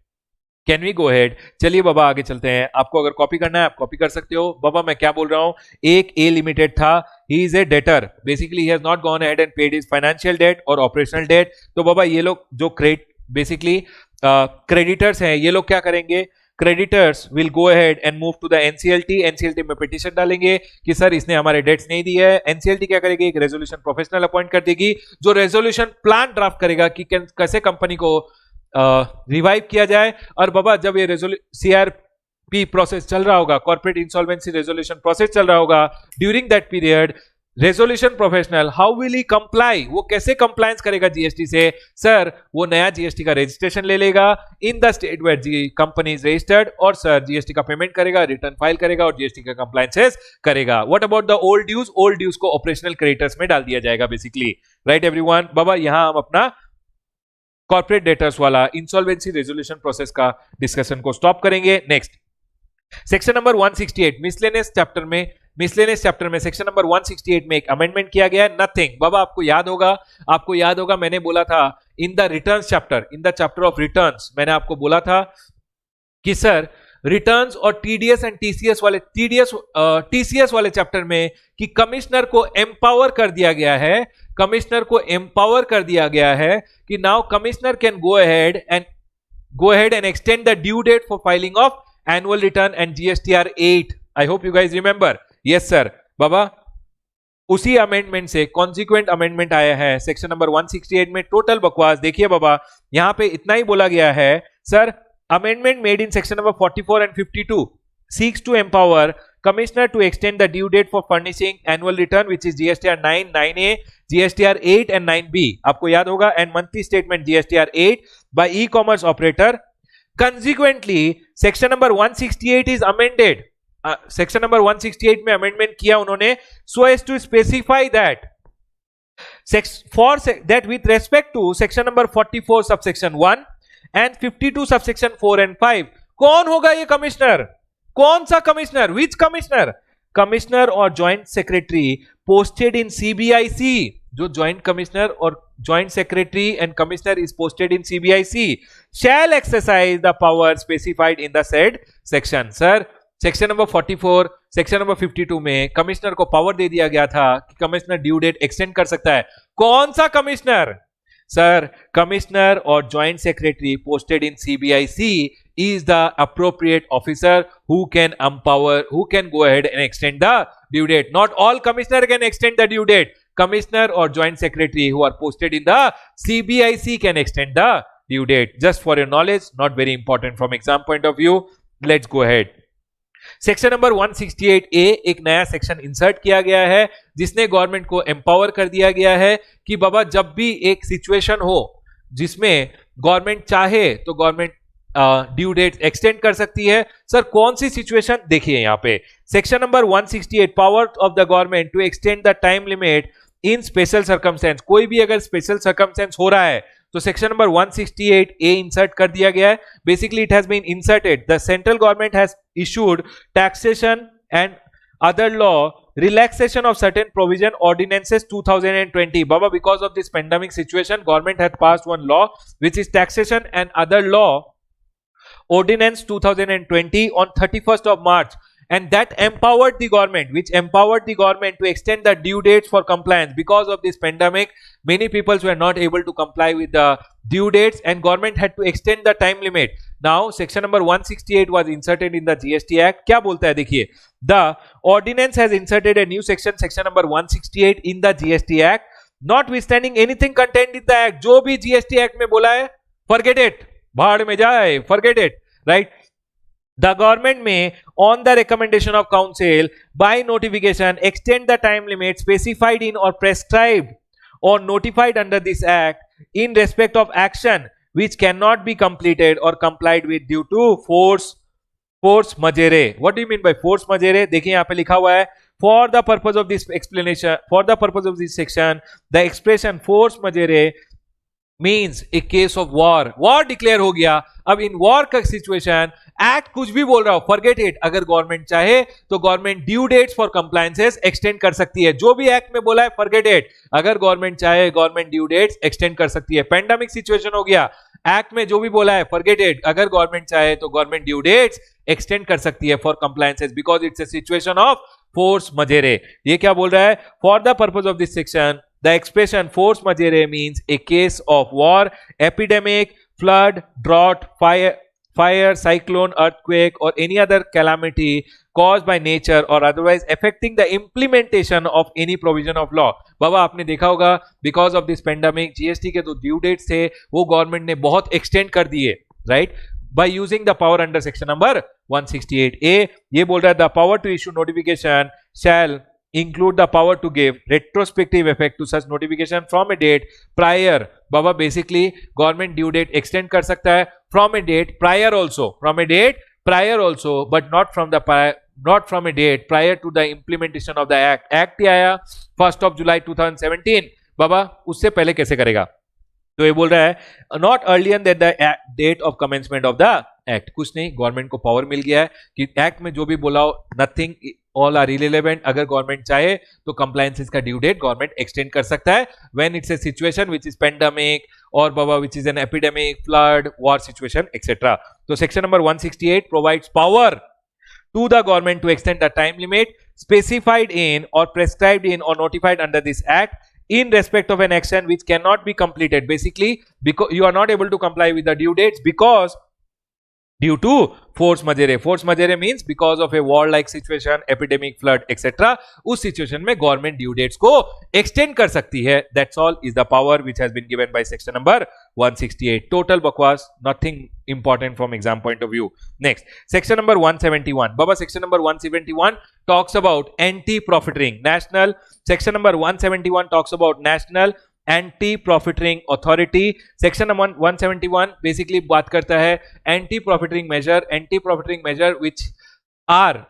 Can we go head? चलिए बाबा आगे चलते हैं। आपको अगर कॉपी करना है आप कॉपी कर सकते हो। बाबा मैं क्या बोल रहा हूं, एक ए लिमिटेड था, he is a debtor, basically he has not gone ahead and paid his financial debt और ऑपरेशनल डेट। तो बाबा ये लोग जो बेसिकली क्रेडिटर्स हैं ये लोग क्या करेंगे, creditors will go ahead and move to the NCLT. NCLT में पिटीशन डालेंगे कि सर इसने हमारे डेट्स नहीं दिए है। एनसीएलटी क्या करेगी, एक रेजोल्यूशन प्रोफेशनल अपॉइंट कर देगी जो रेजोल्यूशन प्लान ड्राफ्ट करेगा कि कैसे कंपनी को रिवाइव किया जाए। और बाबा जब ये सीआरपी प्रोसेस चल रहा होगा, कॉर्पोरेट इंसॉल्वेंसी रेजोल्यूशन प्रोसेस चल रहा होगा, during that period resolution professional how will he comply, वो कैसे कंप्लायंस करेगा जीएसटी से? सर वो नया जीएसटी का रजिस्ट्रेशन ले लेगा in the state where the company is registered, और सर जीएसटी का पेमेंट करेगा, रिटर्न फाइल करेगा और जीएसटी का कंप्लायंसेस करेगा। What about the old dues? Old dues को ऑपरेशनल क्रेडिटर्स में डाल दिया जाएगा बेसिकली, राइट एवरीवन। बाबा यहां हम अपना कॉर्पोरेट डेटर्स वाला इंसॉल्वेंसी रेजोल्यूशन प्रोसेस का डिस्कशन को स्टॉप करेंगे। Next section number 168 miscellaneous chapter में सेक्शन नंबर 168 में एक अमेंडमेंट किया गया है। नथिंग बाबा आपको याद होगा मैंने बोला था in the returns chapter, in the chapter of returns मैंने आपको बोला था कि सर रिटर्न्स और टीडीएस एंड टीसीएस वाले चैप्टर में कि कमिश्नर को एम्पावर कर दिया गया है, कि now commissioner can go ahead and extend the due date for filing of annual return and GSTR 8। I hope you guys remember. Yes sir बाबा उसी अमेंडमेंट से कॉन्सिक्वेंट अमेंडमेंट आया है सेक्शन नंबर 168 में। टोटल बकवास देखिए बाबा, यहां पे इतना ही बोला गया है sir, amendment made in section number 44 and 52 seeks to empower commissioner to extend the due date for furnishing annual return which is GSTR 9, 9A, GSTR 8 and 9B आपको याद होगा, and monthly statement GSTR 8 by e-commerce operator Consequently, section number 168 is amended. Section number 168 में amendment किया उन्होंने so as to specify that that with respect to section number 44 subsection 1 and 52 subsection 4 and 5 कौन होगा ये commissioner? कौन सा commissioner? Which commissioner? Commissioner और joint secretary posted in CBIC. जो ज्वाइंट कमिश्नर और joint secretary and commissioner is posted in CBIC shall exercise the power specified in the said section. Sir, section number 44 section number 52 में commissioner को power दे दिया गया था कि commissioner due date extend कर सकता है. कौन सा कमिश्नर? सर, कमिश्नर और joint secretary posted in CBIC is the appropriate officer who can go ahead and extend the due date. Not all commissioner can extend the due date. Commissioner or joint secretary who are posted in the CBIC can extend the due date. Just for your knowledge, not very important from exam point of view. Let's go ahead. Section number 168A एक नया section insert किया गया है जिसने government को empower कर दिया गया है कि बाबा जब भी एक सिचुएशन हो जिसमें गवर्नमेंट चाहे तो गवर्नमेंट ड्यू डेट एक्सटेंड कर सकती है. सर, कौन सी सिचुएशन? देखिए यहाँ पे section number 168 power of the government to extend the time limit in special circumstance. कोई भी अगर स्पेशल सर्कमस्टेंस हो रहा है तो सेक्शन नंबर 168A इंसर्ट कर दिया गया है. Basically it has been inserted. The central government has issued taxation and other law relaxation of certain provision ordinances 2020. Baba, because of this pandemic situation, government had passed one law which is taxation and other law ordinance 2020 on 31st of March, and that empowered the government to extend the due dates for compliance. Because of this pandemic, many people were not able to comply with the due dates and government had to extend the time limit. Now section number 168 was inserted in the GST Act. क्या बोलता है? देखिए, the ordinance has inserted a new section number 168 in the GST Act, notwithstanding anything contained in the act. जो भी GST Act में बोला है, forget it, भाड़ में जाए, forget it, right? The government may, on the recommendation of council, by notification, extend the time limit specified in or prescribed or notified under this act in respect of action which cannot be completed or complied with due to force majeure. What do you mean by force majeure? देखिए यहाँ पे लिखा हुआ है, for the purpose of this explanation, for the purpose of this section, the expression force majeure means a case of war declare हो गया. अब इन war का सिचुएशन एक्ट कुछ भी बोल रहा हो, फॉरगेट इट. अगर गवर्नमेंट चाहे तो government due dates for compliances extend कर सकती है. जो भी एक्ट में बोला है, फॉरगेट इट. अगर गवर्नमेंट चाहे गवर्नमेंट ड्यू डेट्स एक्सटेंड कर सकती है. पेंडेमिक सिचुएशन हो गया, एक्ट में जो भी बोला है, फॉरगेट इट. अगर गवर्नमेंट चाहे तो गवर्नमेंट ड्यू डेट्स एक्सटेंड कर सकती है for compliances because it's a situation of force majeure. ये क्या बोल रहा है? For the purpose of this section, the expression force majeure means a case of war, epidemic, flood, drought, fire, cyclone, earthquake or any other calamity caused by nature or otherwise affecting the implementation of any provision of law. बाबा, आपने देखा होगा because of this pandemic GST के जो due dates थे वो government ने बहुत extend कर दिए, right? By using the power under section number 168A. ये बोल रहा है the power to issue notification shall include the power to give retrospective effect to such notification from a date prior. Baba, basically government due date extend कर सकता है from a date prior also, but not from a date prior to the implementation of the act. Act ही आया 1st of July 2017. बाबा, उससे पहले कैसे करेगा? तो ये बोल रहा है not earlier than the date of commencement of the act. कुछ नहीं, गवर्नमेंट को पावर मिल गया है कि एक्ट में जो भी बोला हो, नथिंग, ऑल आर इररिलेवेंट. अगर गवर्नमेंट चाहे तो कंप्लायंसेस का ड्यू डेट गवर्नमेंट एक्सटेंड कर सकता है when it's a situation which is pandemic और बाबा which is an epidemic, flood, war situation etcetera. तो section number 168 provides power to the government to extend the time limit specified in or prescribed in or notified under this act in respect of an action which cannot be completed. Basically, because you are not able to comply with the due dates because due to force majeure. Force majeure means because of a war like situation, epidemic, flood, etc. उस situation में government due dates को extend कर सकती है. That's all is the power which has been given by section number 168. Total बकवास, nothing important from exam point of view. Next, section number 171. Baba, section number 171 talks about anti-profiteering. Section number 171 talks about national anti profiteering authority. Section number 171 basically बात करता है anti profiteering measure which are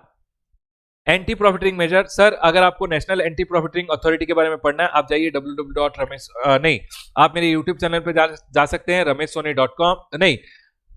anti profiteering measure. Sir अगर आपको national anti profiteering authority के बारे में पढ़ना है आप जाइए www.ramesh नहीं, आप मेरे यूट्यूब चैनल पे जा सकते हैं rameshsoni.com, नहीं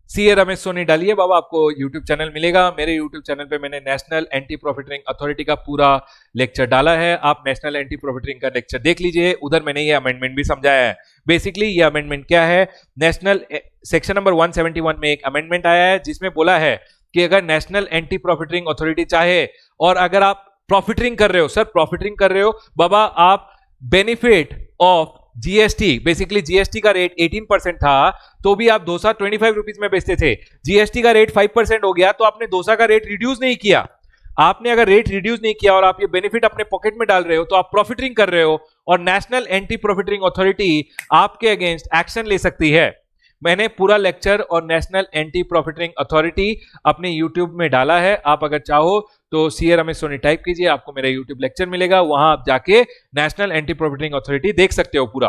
CA रमेश सोनी डालिए बाबा, आपको यूट्यूब चैनल मिलेगा। मेरे यूट्यूब चैनल पे मैंने नेशनल एंटी प्रॉफिटरिंग अथॉरिटी का पूरा लेक्चर डाला है, आप नेशनल एंटी प्रॉफिटरिंग का लेक्चर देख लीजिए, उधर मैंने ये अमेंडमेंट भी समझाया है। बेसिकली ये अमेंडमेंट क्या है, नेशनल सेक्शन नंबर 171 में एक अमेंडमेंट आया है जिसमें बोला है कि अगर नेशनल एंटी प्रॉफिटरिंग अथॉरिटी चाहे और अगर आप प्रॉफिटरिंग कर रहे हो, सर प्रॉफिटरिंग कर रहे हो बाबा, आप benefit of GST, basically GST का रेट 18% था तो भी आप डोसा 25 रुपीज में बेचते थे, जीएसटी का रेट 5% हो गया तो आपने डोसा का रेट रिड्यूस नहीं किया। आपने अगर रेट रिड्यूस नहीं किया और आप ये बेनिफिट अपने पॉकेट में डाल रहे हो तो आप प्रॉफिटरिंग कर रहे हो और नेशनल एंटी प्रॉफिटरिंग अथॉरिटी आपके अगेंस्ट एक्शन ले सकती है। मैंने पूरा लेक्चर और नेशनल एंटी प्रॉफिटरिंग अथॉरिटी अपने यूट्यूब में डाला है, आप अगर चाहो तो सीए रमेश सोनी टाइप कीजिए, आपको मेरा यूट्यूब लेक्चर मिलेगा, वहां आप जाके नेशनल एंटी प्रॉफिटरिंग अथॉरिटी देख सकते हो पूरा।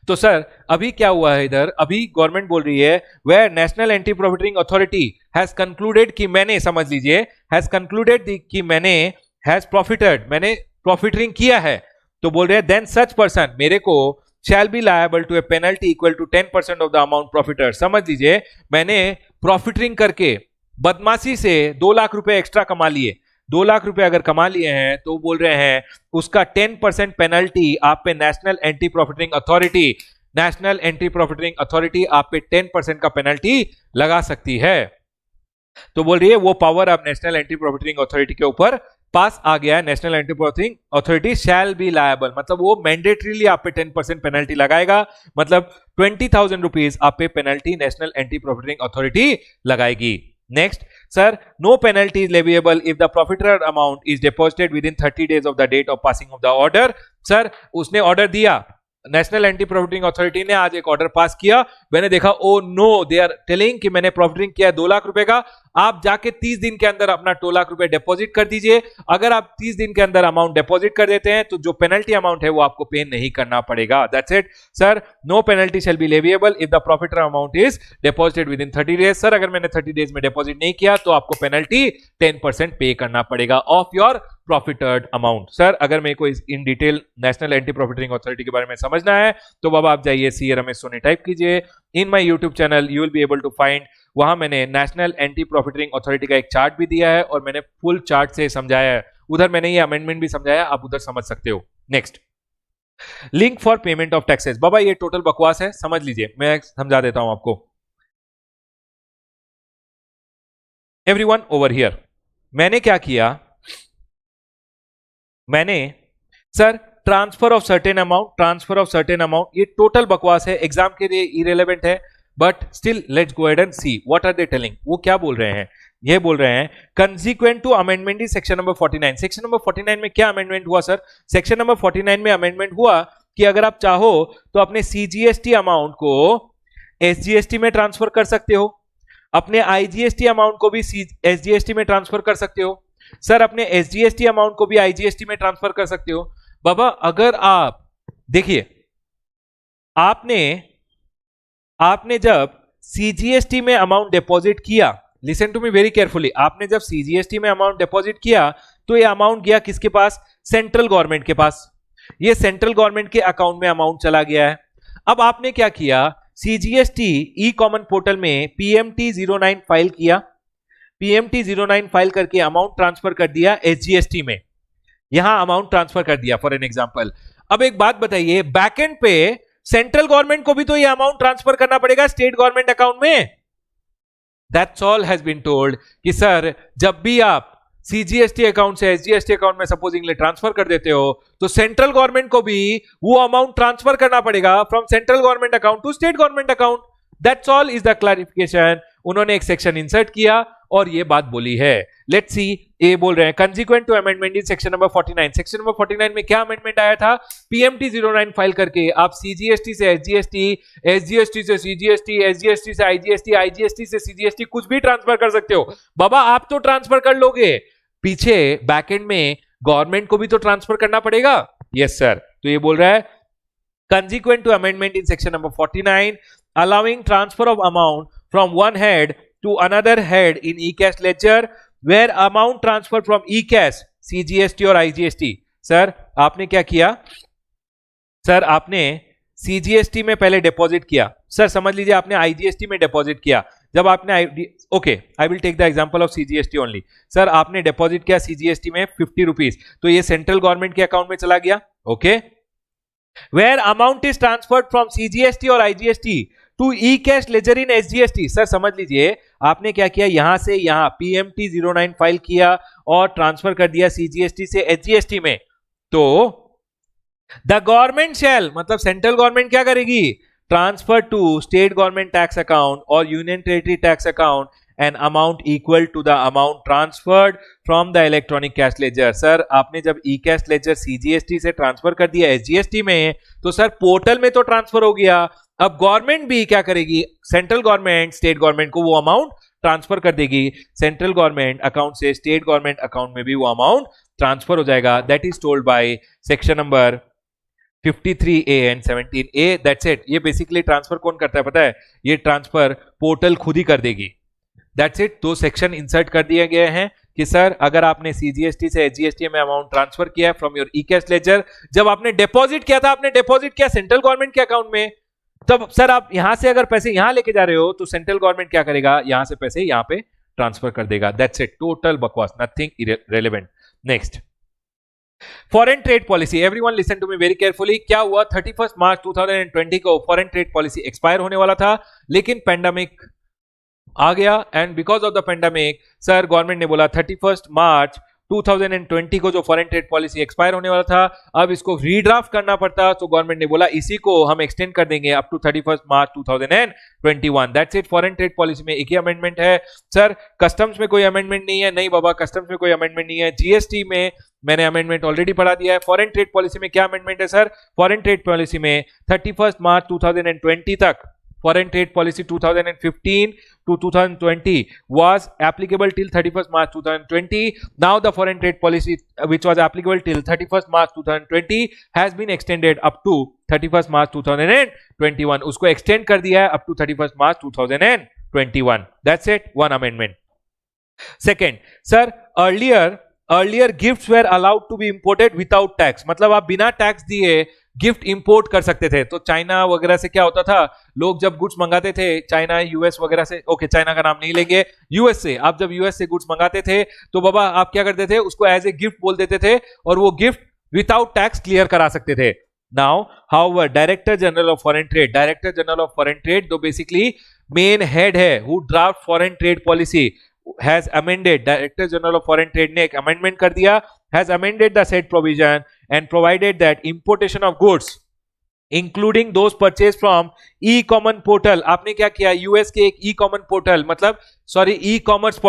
तो सर अभी क्या हुआ है इधर, अभी गवर्नमेंट बोल रही है where national anti profiteering authority has concluded कि मैंने, समझ लीजिए हैज कंक्लूडेड कि मैंने हैज प्रॉफिटेड, मैंने प्रॉफिटरिंग किया है, तो बोल रहे हैं देन सच पर्सन मेरे को shall be liable to a penalty equal to 10% of the amount profited। समझ लीजिए मैंने प्रॉफिटरिंग करके बदमाशी से 2 लाख रुपए एक्स्ट्रा कमा लिए, 2 लाख रुपए अगर कमा लिए हैं तो बोल रहे हैं उसका 10% पेनल्टी आप पे नेशनल एंटी प्रॉफिटरिंग अथॉरिटी आप पे 10% का पेनल्टी लगा सकती है। तो बोल रही है वो पावर अब नेशनल एंटी प्रॉफिटरिंग अथॉरिटी के ऊपर पास आ गया है। National anti profiteering authority shall be liable, मतलब वो मैंडेटरीली आप पे 10% पेनल्टी लगाएगा, मतलब 20,000 रुपीज आप पे penalty national anti profiteering authority लगाएगी। Next sir, no penalty is leviable if the profited amount is deposited within 30 days of the date of passing of the order. Sir उसने order दिया, national anti profiteering authority ने आज एक order pass किया, मैंने देखा oh no they are telling कि मैंने प्रॉफिटरिंग किया 2 लाख रुपए का, आप जाके 30 दिन के अंदर अपना 2 लाख रुपए डिपॉजिट कर दीजिए। अगर आप 30 दिन के अंदर अमाउंट डिपॉजिट कर देते हैं तो जो पेनल्टी अमाउंट है वो आपको पे नहीं करना पड़ेगा। That's it sir, no penalty shall be leviable if the profited amount is deposited within 30 days. Sir अगर मैंने 30 डेज में डिपॉजिट नहीं किया तो आपको पेनल्टी 10% पे करना पड़ेगा of your profited amount. Sir अगर मेरे को in detail national anti profiteering authority के बारे में समझना है तो बाबा आप जाइए सीए रमेश सोनी टाइप कीजिए, in my YouTube channel you will be able to find, वहां मैंने नेशनल एंटी प्रॉफिटरिंग अथॉरिटी का एक चार्ट भी दिया है और मैंने फुल चार्ट से समझाया है, उधर मैंने ये अमेंडमेंट भी समझाया, आप उधर समझ सकते हो। Next, link for payment of taxes. बाबा ये टोटल बकवास है, समझ लीजिए, मैं समझा देता हूं आपको। एवरीवन ओवर हियर, मैंने क्या किया, मैंने sir transfer of certain amount, ये टोटल बकवास है, एग्जाम के लिए इरेलेवेंट है, but still let's go ahead and see what are they telling. वो क्या बोल रहे हैं, ये बोल रहे हैं consequent to amendment in section number 49। Section number 49 में क्या अमेंडमेंट हुआ सर, सेक्शन नंबर 49 में अमेंडमेंट हुआ कि अगर आप चाहो तो अपने सीजीएसटी अमाउंट को एसजीएसटी में ट्रांसफर कर सकते हो, अपने आईजीएसटी अमाउंट को भी एसजीएसटी में ट्रांसफर कर सकते हो, सर अपने एसजीएसटी अमाउंट को भी आईजीएसटी में ट्रांसफर कर सकते हो। बाबा अगर आप देखिए, आपने जब सीजीएसटी में अमाउंट डिपॉजिट किया, listen to me very carefully, आपने जब सीजीएसटी में अमाउंट डिपॉजिट किया तो ये अमाउंट गया किसके पास, सेंट्रल गवर्नमेंट के पास, ये सेंट्रल गवर्नमेंट के अकाउंट में अमाउंट चला गया है। अब आपने क्या किया, सीजीएसटी ई कॉमन पोर्टल में पीएमटी 09 फाइल किया, पीएमटी 09 फाइल करके अमाउंट ट्रांसफर कर दिया एसजीएसटी में, यहां अमाउंट ट्रांसफर कर दिया फॉर एन एग्जांपल। अब एक बात बताइए, बैकएंड पे सेंट्रल गवर्नमेंट को भी तो ये अमाउंट ट्रांसफर करना पड़ेगा स्टेट गवर्नमेंट अकाउंट में। That's all has been told कि सर जब भी आप सीजीएसटी अकाउंट से एसजीएसटी अकाउंट में सपोजिंगली ट्रांसफर कर देते हो तो सेंट्रल गवर्नमेंट को भी वो अमाउंट ट्रांसफर करना पड़ेगा from central government account to state government account. That's all is the clarification. उन्होंने एक सेक्शन इंसर्ट किया और ये बात बोली है। लेट्स सी, ये बोल रहे हैं consequent to amendment in section number 49। Section number 49 में क्या अमेंडमेंट आया था, पीएमटी 09 फाइल करके आप सीजीएसटी से एसजीएसटी, एसजीएसटी से सीजीएसटी, एसजीएसटी से आईजीएसटी, आईजीएसटी से सीजीएसटी कुछ भी ट्रांसफर कर सकते हो। बाबा आप तो ट्रांसफर कर लोगे, पीछे बैकएंड में गवर्नमेंट को भी तो ट्रांसफर करना पड़ेगा। यस सर, तो ये बोल रहा है consequent to amendment in section number 49 allowing transfer of amount from one head to another head in e-cash ledger where amount transferred from e-cash CGST और IGST। सर आपने क्या किया, सर आपने CGST में पहले डिपॉजिट किया, सर समझ लीजिए आपने IGST में डिपॉजिट किया। जब आपने okay I will take the example of CGST only. Sir आपने डिपॉजिट किया CGST में 50 रुपीज, तो ये सेंट्रल गवर्नमेंट के अकाउंट में चला गया। Okay, where amount is transferred from CGST और IGST to e cash ledger in SGST। Sir समझ लीजिए आपने क्या किया, यहां से यहां PMT 09 फाइल किया और ट्रांसफर कर दिया CGST से SGST में। तो द गवर्नमेंट शैल मतलब सेंट्रल गवर्नमेंट क्या करेगी, transfer to state government tax account और union territory tax account an amount equal to the amount transferred from the electronic cash ledger. Sir आपने जब ई कैश लेजर CGST से transfer कर दिया SGST में, तो सर पोर्टल में तो ट्रांसफर हो गया। अब गवर्नमेंट भी क्या करेगी, सेंट्रल गवर्नमेंट स्टेट गवर्नमेंट को वो अमाउंट ट्रांसफर कर देगी, सेंट्रल गवर्नमेंट अकाउंट से स्टेट गवर्नमेंट अकाउंट में भी वो अमाउंट ट्रांसफर हो जाएगा। That is told by section number 53A and 17A। That's it. ये बेसिकली ट्रांसफर कौन करता है पता है, ये ट्रांसफर पोर्टल खुद ही कर देगी। That's it. दो सेक्शन इंसर्ट कर दिए गए हैं कि सर अगर आपने CGST से SGST में अमाउंट ट्रांसफर किया फ्रॉम योर ई-कैश लेजर, जब आपने डिपॉजिट किया था, आपने डिपॉजिट किया सेंट्रल गवर्नमेंट के अकाउंट में, तब सर आप यहां से अगर पैसे यहां लेके जा रहे हो तो सेंट्रल गवर्नमेंट क्या करेगा, यहां से पैसे यहां पे ट्रांसफर कर देगा। दैट्स इट, टोटल बकवास, nothing relevant. Next, foreign trade policy. Everyone listen to me very carefully. क्या हुआ, 31 मार्च 2020 को फॉरेन ट्रेड पॉलिसी एक्सपायर होने वाला था, लेकिन पेंडेमिक आ गया and because of the pandemic sir government ने बोला 31 मार्च 2020 को जो फॉरेन ट्रेड पॉलिसी एक्सपायर होने वाला था, अब इसको रीड्राफ्ट करना पड़ता, तो गवर्नमेंट ने बोला इसी को हम एक्सटेंड कर देंगे up to 31 March 2021। That's it. Foreign trade policy में एक ही अमेंडमेंट है। सर कस्टम्स में कोई अमेंडमेंट नहीं है, नहीं बाबा कस्टम्स में कोई अमेंडमेंट नहीं है। GST में मैंने अमेंडमेंट ऑलरेडी पढ़ा दिया है। फॉरेन ट्रेड पॉलिसी में क्या अमेंडमेंट है सर, फॉरेन ट्रेड पॉलिसी में 31 मार्च 2020 तक, foreign trade policy 2015 to 2020 was applicable till 31st March 2020. Now the foreign trade policy which was applicable till 31st March 2020 has been extended up to 31st March 2021. उसको extend कर दिया है up to 31st March 2021. That's it, one amendment. Second, sir, earlier gifts were allowed to be imported without tax. मतलब आप बिना tax दिए gift import कर सकते थे। तो चाइना वगैरह से क्या होता था, लोग जब गुड्स मंगाते थे चाइना US वगैरह से, ओके चाइना का नाम नहीं लेंगे, US से, आप जब US से गुड्स मंगाते थे तो बाबा आप क्या करते थे, उसको एज ए गिफ्ट बोल देते थे और वो गिफ्ट विदाउट टैक्स क्लियर करा सकते थे। Now however director general of foreign trade तो बेसिकली मेन हेड है who draft foreign trade policy has amended, Director General of Foreign Trade ने एक amendment कर दिया, has amended the said provision and provided that importation of goods including those purchased from e-common portal, आपने क्या किया, US के एक e-common portal मतलब सॉरी e-commerce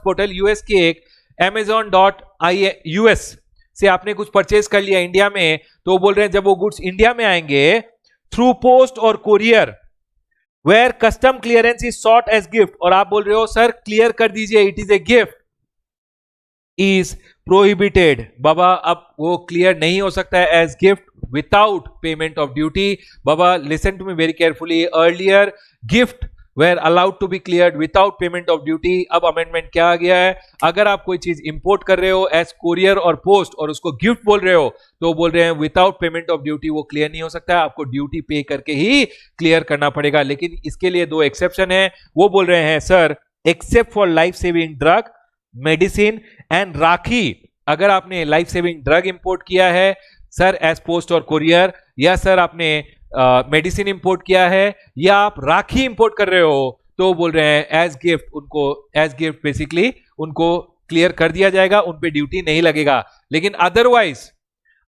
portal US के एक Amazon.us से आपने कुछ परचेज कर लिया इंडिया में, तो वो बोल रहे हैं जब वो गुड्स इंडिया में आएंगे थ्रू पोस्ट और courier where custom clearance is sought as gift, और आप बोल रहे हो सर क्लियर कर दीजिए it is a gift, is prohibited. बाबा अब वो क्लियर नहीं हो सकता है as gift without payment of duty. बाबा listen to me very carefully, earlier gift were allowed to be cleared without payment of duty. अब अमेंडमेंट क्या आ गया है, अगर आप कोई चीज इंपोर्ट कर रहे हो एज कोरियर और पोस्ट और उसको गिफ्ट बोल रहे हो तो बोल रहे हैं विदाउट पेमेंट ऑफ ड्यूटी वो क्लियर नहीं हो सकता है, आपको ड्यूटी पे करके ही क्लियर करना पड़ेगा। लेकिन इसके लिए दो एक्सेप्शन है, वो बोल रहे हैं sir except for life saving drug, medicine and rakhi. अगर आपने लाइफ सेविंग ड्रग इंपोर्ट किया है सर एज पोस्ट और कोरियर, या सर आपने मेडिसिन इंपोर्ट किया है, या आप राखी इंपोर्ट कर रहे हो, तो बोल रहे हैं एज गिफ्ट, उनको एज गिफ्ट बेसिकली उनको क्लियर कर दिया जाएगा, उन पे ड्यूटी नहीं लगेगा। लेकिन अदरवाइज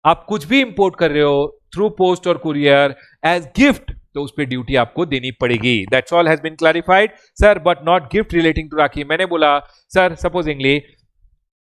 आप कुछ भी इंपोर्ट कर रहे हो थ्रू पोस्ट और कुरियर एज गिफ्ट, तो उस पर ड्यूटी आपको देनी पड़ेगी। That's all has been clarified sir, but not gift relating to rakhi. मैंने बोला सर सपोजिंगली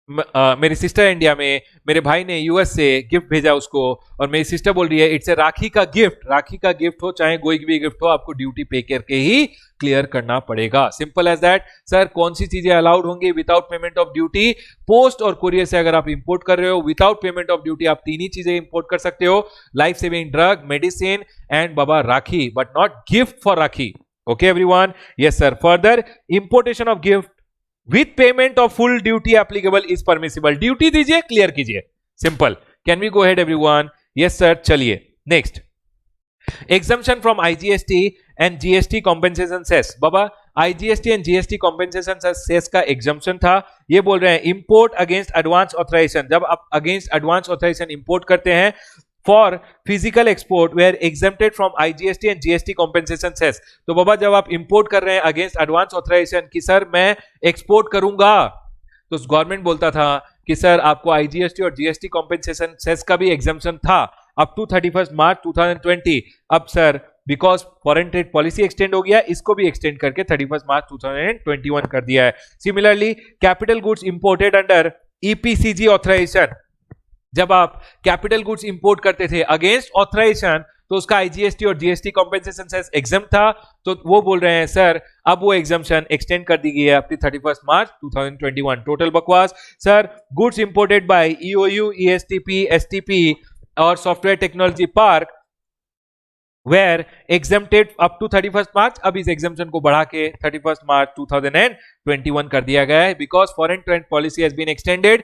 मेरी सिस्टर इंडिया में, मेरे भाई ने यूएस से गिफ्ट भेजा उसको, और मेरी सिस्टर बोल रही है इट्स ए राखी का गिफ्ट। राखी का गिफ्ट हो चाहे कोई भी गिफ्ट हो, आपको ड्यूटी पे करके ही क्लियर करना पड़ेगा। Simple as that. सर कौन सी चीजें अलाउड होंगी without payment of duty? Post और कुरियर से अगर आप इंपोर्ट कर रहे हो विदाउट पेमेंट ऑफ ड्यूटी, आप तीन ही चीजें इंपोर्ट कर सकते हो, life saving drug, medicine and बाबा rakhi, but not gift for rakhi. Okay everyone? Yes sir. Further, importation of gift with payment of full duty applicable is permissible. Duty दीजिए, clear कीजिए, simple. Can we go head everyone? Yes sir. चलिए next, exemption from IGST and GST compensation cess. बाबा IGST and GST compensation cess का exemption था। ये बोल रहे हैं इंपोर्ट अगेंस्ट एडवांस ऑथराइजेशन, जब आप अगेंस्ट एडवांस ऑथराइजेशन इंपोर्ट करते हैं for physical export where exempted from IGST and GST compensation cess. तो बाबा जब आप इंपोर्ट कर रहे हैं अगेंस्ट एडवांस ऑथराइजेशन कि सर मैं एक्सपोर्ट करूंगा, तो गवर्नमेंट बोलता था कि सर आपको आईजीएसटी और जीएसटी कॉम्पेंसेशन सेस का भी एग्जेम्पशन था अप टू 31 मार्च 2020। अब sir because foreign trade policy extend हो गया, इसको भी एक्सटेंड करके 31 मार्च 2021 कर दिया है। Similarly capital goods imported under EPCG authorisation, जब आप कैपिटल गुड्स इंपोर्ट करते थे अगेंस्ट ऑथराइजेशन तो उसका आईजीएसटी और जीएसटी कॉम्पेंसेशन सेस एग्जम्प्ट था, तो वो बोल रहे हैं सर अब वो एग्जम्पशन एक्सटेंड कर दी गई है अप टू 31 मार्च 2021। टोटल बकवास। Sir goods imported by EOU, ESTP, STP और software technology park were exempted up to 31 March, अब इस एग्जम्पशन को बढ़ा के 31 मार्च 2021 कर दिया गया है because foreign trade policy has been extended.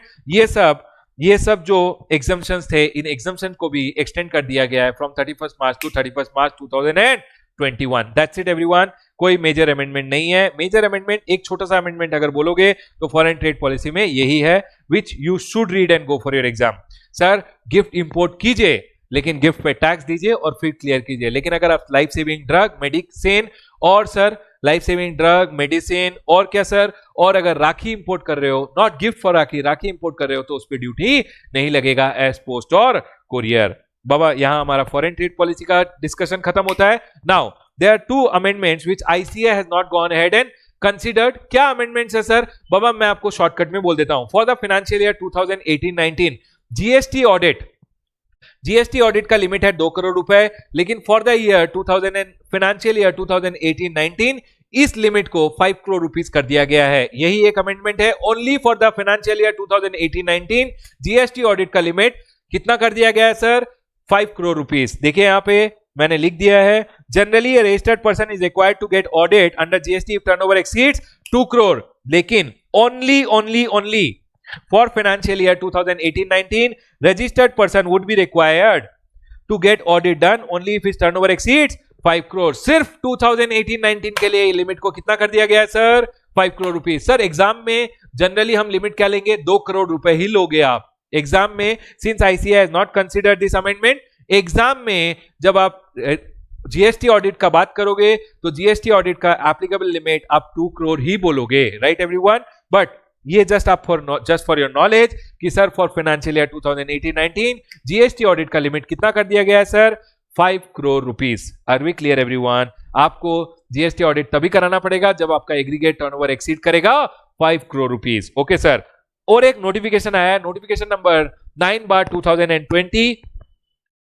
ये सब जो एग्जम्पशंस थे, इन एग्जम्पशन को भी एक्सटेंड कर दिया गया है from 31 March two 31 March 2021। That's it everyone. कोई मेजर अमेंडमेंट नहीं है। मेजर अमेंडमेंट, एक छोटा सा अमेंडमेंट अगर बोलोगे तो फॉरेन ट्रेड पॉलिसी में यही है which you should read and go for your exam. Sir gift import कीजिए लेकिन गिफ्ट पे टैक्स दीजिए और फिर क्लियर कीजिए। लेकिन अगर आप लाइफ सेविंग ड्रग, मेडिसिन और sir life saving drug, medicine और क्या सर, और अगर राखी इंपोर्ट कर रहे हो, not gift for rakhi, rakhi import कर रहे हो तो उस पर ड्यूटी नहीं लगेगा एज पोस्ट और कुरियर। बाबा यहां हमारा फॉरेन ट्रेड पॉलिसी का डिस्कशन खत्म होता है। Now there are two amendments which ICA has not gone ahead and considered. क्या अमेंडमेंट्स है सर? बाबा मैं आपको शॉर्टकट में बोल देता हूं। For the financial year 2018-19 GST audit, GST audit का लिमिट है 2 करोड़ रुपए, लेकिन for the year 2000 financial year 2018-19 इस लिमिट को 5 करोड़ रुपीस कर दिया गया है। यही एक अमेंडमेंट है। Only for the financial year 2018-19 GST audit का लिमिट कितना कर दिया गया है सर? 5 करोड़ रुपीस। देखिए यहां पे मैंने लिख दिया है, generally a registered person is required to get audit under GST if turnover exceeds 2 crore, लेकिन only for financial year 2018-19 registered person would be required to get audit done only if his turnover exceeds 5 crore। सिर्फ 2018-19 के लिए limit को कितना कर दिया गया है sir? 5 crore rupees. Sir exam में जनरली हम लिमिट क्या लेंगे? 2 करोड़ रुपए ही लोगे आप एग्जाम में। Since ICA has not considered this amendment, exam में जब आप जीएसटी ऑडिट का बात करोगे तो जीएसटी ऑडिट का एप्लीकेबल लिमिट आप 2 करोड़ ही बोलोगे, राइट एवरीवन? बट ये जस्ट फॉर योर नॉलेज कि sir for financial year 2018-19 GST audit का लिमिट कितना कर दिया गया है sir? 5 crore rupees. Are we clear everyone? आपको जीएसटी ऑडिट तभी कराना पड़ेगा जब आपका एग्रीगेट टर्नओवर एक्सीड करेगा 5 करोड़ रुपीस। Okay sir. और एक नोटिफिकेशन आया, नोटिफिकेशन नंबर 9/2020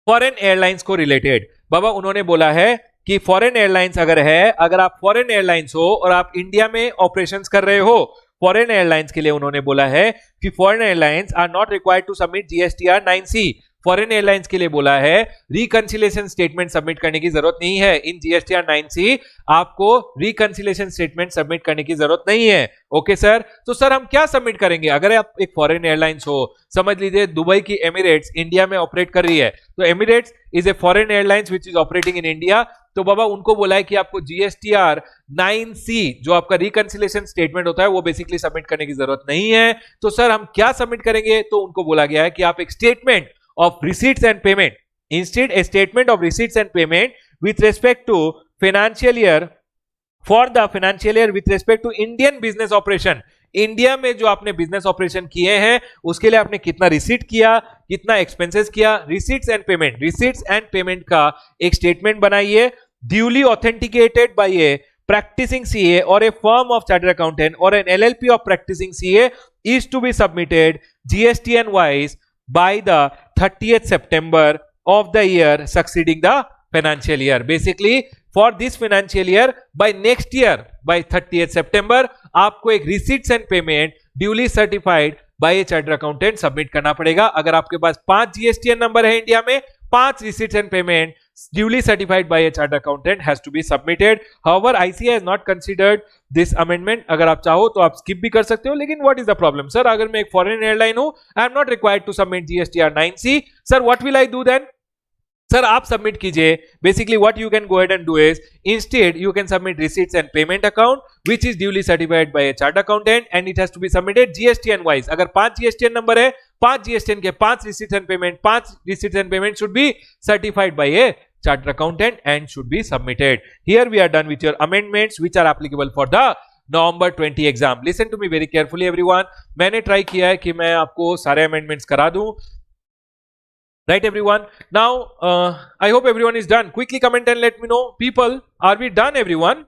फॉरेन एयरलाइंस को रिलेटेड। बाबा उन्होंने बोला है कि फॉरेन एयरलाइंस अगर है, अगर आप फॉरेन एयरलाइंस हो और आप इंडिया में ऑपरेशंस कर रहे हो, फॉरेन एयरलाइंस के लिए उन्होंने बोला है कि foreign airlines are not required to submit GSTR 9C। Foreign airlines के लिए बोला है रिकंसिलेशन स्टेटमेंट सबमिट करने की जरूरत नहीं है। इन जीएसटीआर 9C आपको रिकंसिलेशन स्टेटमेंट सबमिट करने की जरूरत नहीं है। Okay sir. तो सर हम क्या सबमिट करेंगे? अगर आप एक फॉरेन एयरलाइंस हो, समझ लीजिए दुबई की एमिरेट्स इंडिया में ऑपरेट कर रही है, तो Emirates is a foreign airlines which is operating in India. तो बाबा उनको बोला है कि आपको जीएसटीआर 9C जो आपका रिकंसिलेशन स्टेटमेंट होता है वो बेसिकली सबमिट करने की जरूरत नहीं है। तो सर हम क्या सबमिट करेंगे? तो उनको बोला गया है कि आप एक statement of receipts and payment, instead a statement of receipts and payment with respect to financial year, for the financial year with respect to Indian business operation, India में जो आपने बिजनेस ऑपरेशन किए हैं उसके लिए आपने कितना रिसीट किया, कितना एक्सपेंसेस किया, receipts and payment, receipts and payment का एक स्टेटमेंट बनाइए, duly authenticated by a practicing CA or a firm of chartered accountant or an LLP of practicing CA is to be submitted GSTN wise by the 30th September of the year succeeding the financial year. Basically for this financial year, by next year by 30th September आपको एक receipts and payment duly certified by a chartered accountant submit करना पड़ेगा. अगर आपके पास 5 GSTN number है India में, 5 receipts and payment duly certified by a chartered accountant has to be submitted. However, ICAI has not considered this amendment. अगर आप चाहो तो आप skip भी कर सकते हो, लेकिन what is the problem? Sir, अगर मैं एक foreign airline हूं, I am not required to submit GSTR 9C. Sir, what will I do then? Sir आप सबमिट कीजिए. Basically what you can go ahead and do is, instead you can submit receipts and payment account which is duly certified by a chartered accountant and it has to be submitted GSTN wise. अगर 5 GSTN number है, 5 GSTN के 5 receipts and payment, 5 receipts and payment should be certified by a chartered accountant and should be submitted. Here we are done with your amendments which are applicable for the November 20 exam. Listen to me very carefully everyone. मैंने try किया है कि मैं आपको सारे amendments करा दूं. Right everyone? Now I hope everyone is done. Quickly comment and let me know. People, are we done everyone?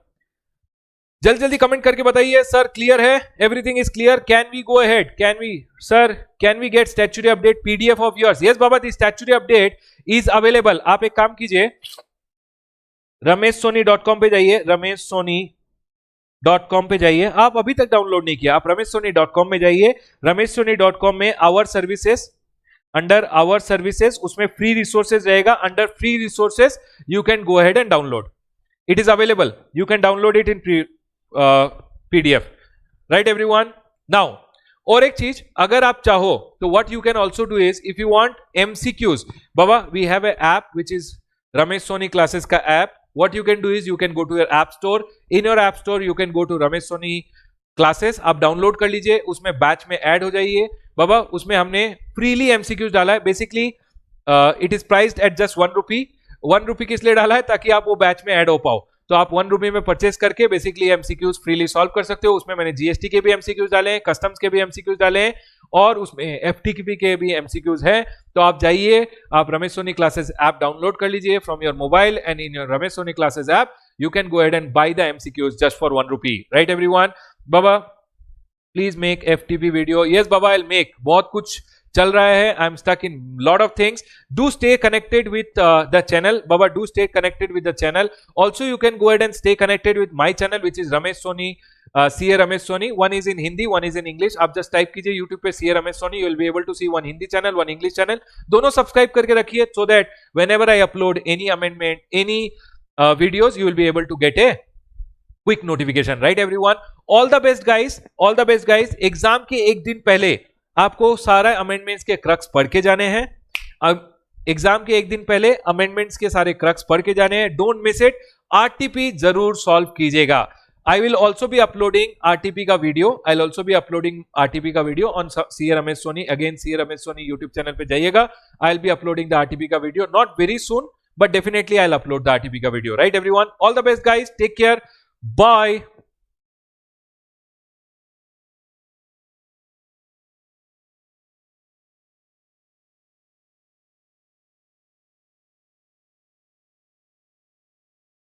जल्दी जल्दी कमेंट करके बताइए. सर क्लियर है, everything is clear. Can we go ahead? Can we sir, can we get statutory update PDF of yours? Yes बाबा, the statutory update is available. आप एक काम कीजिए, rameshsoni.com पे जाइए, rameshsoni.com पे जाइए. आप अभी तक डाउनलोड नहीं किया, आप rameshsoni.com में जाइए. rameshsoni.com में our services, under our services उसमें फ्री रिसोर्सेज रहेगा. Under free resources you can go ahead and download. It is available, you can download it in PDF. Right everyone? Now और एक चीज, अगर आप चाहो तो what you can also do is, if you want MCQs, बाबा we have a app which is Ramesh Soni classes का app. What you can do is, you can go to your app store. In your app store you can go to Ramesh Soni classes. आप download कर लीजिए, उसमें batch में add हो जाइए. बाबा उसमें हमने फ्रीली MCQs डाला है. Basically it is priced eight just 1 रुपी. 1 रुपी किस लिए डाला है? ताकि आप वो बैच में ऐड हो पाओ. तो आप 1 रुपी में परचेस करके बेसिकली MCQs फ्रीली सॉल्व कर सकते हो. उसमें मैंने GST के भी MCQs डाले हैं, कस्टम्स के भी MCQs डाले हैं और उसमें FTP के भी MCQs हैं. तो आप जाइए, आप Ramesh Soni classes app download कर लीजिए from your mobile and in your Ramesh Soni classes app you can go ahead and buy the MCQs just for 1 rupee. Right everyone? बाबा please make FTP video. Yes बाबा, आई विल मेक. बहुत कुछ चल रहा है. I am stuck in lot of things. Do stay connected with the channel. बाबा do stay connected with the channel. Also you can go ahead and stay connected with my channel which is Ramesh Soni, CA Ramesh Soni. One is in Hindi, one is in English. आप just type कीजिए YouTube पे CA Ramesh Soni, you will be able to see one Hindi channel, one English channel. दोनों subscribe करके रखिए so that whenever I upload any amendment, any videos, you will be able to get a quick notification. Right everyone? All the best guys, all the best guys. Exam के एक दिन पहले आपको सारे amendments के crux पढ़ के जाने हैं. अब एग्जाम के एक दिन पहले अमेंडमेंट्स के सारे क्रक्स पढ़ के जाने हैं. Don't miss it. RTP जरूर सॉल्व कीजिएगा. I will also be uploading RTP का video. I will also be uploading RTP का video on CA Ramesh Soni. Again CA Ramesh Soni YouTube channel पे जाइएगा. I will be uploading the RTP का video, not very soon but definitely I'll upload the RTP का video. Right everyone? All the best guys. Take care. Bye.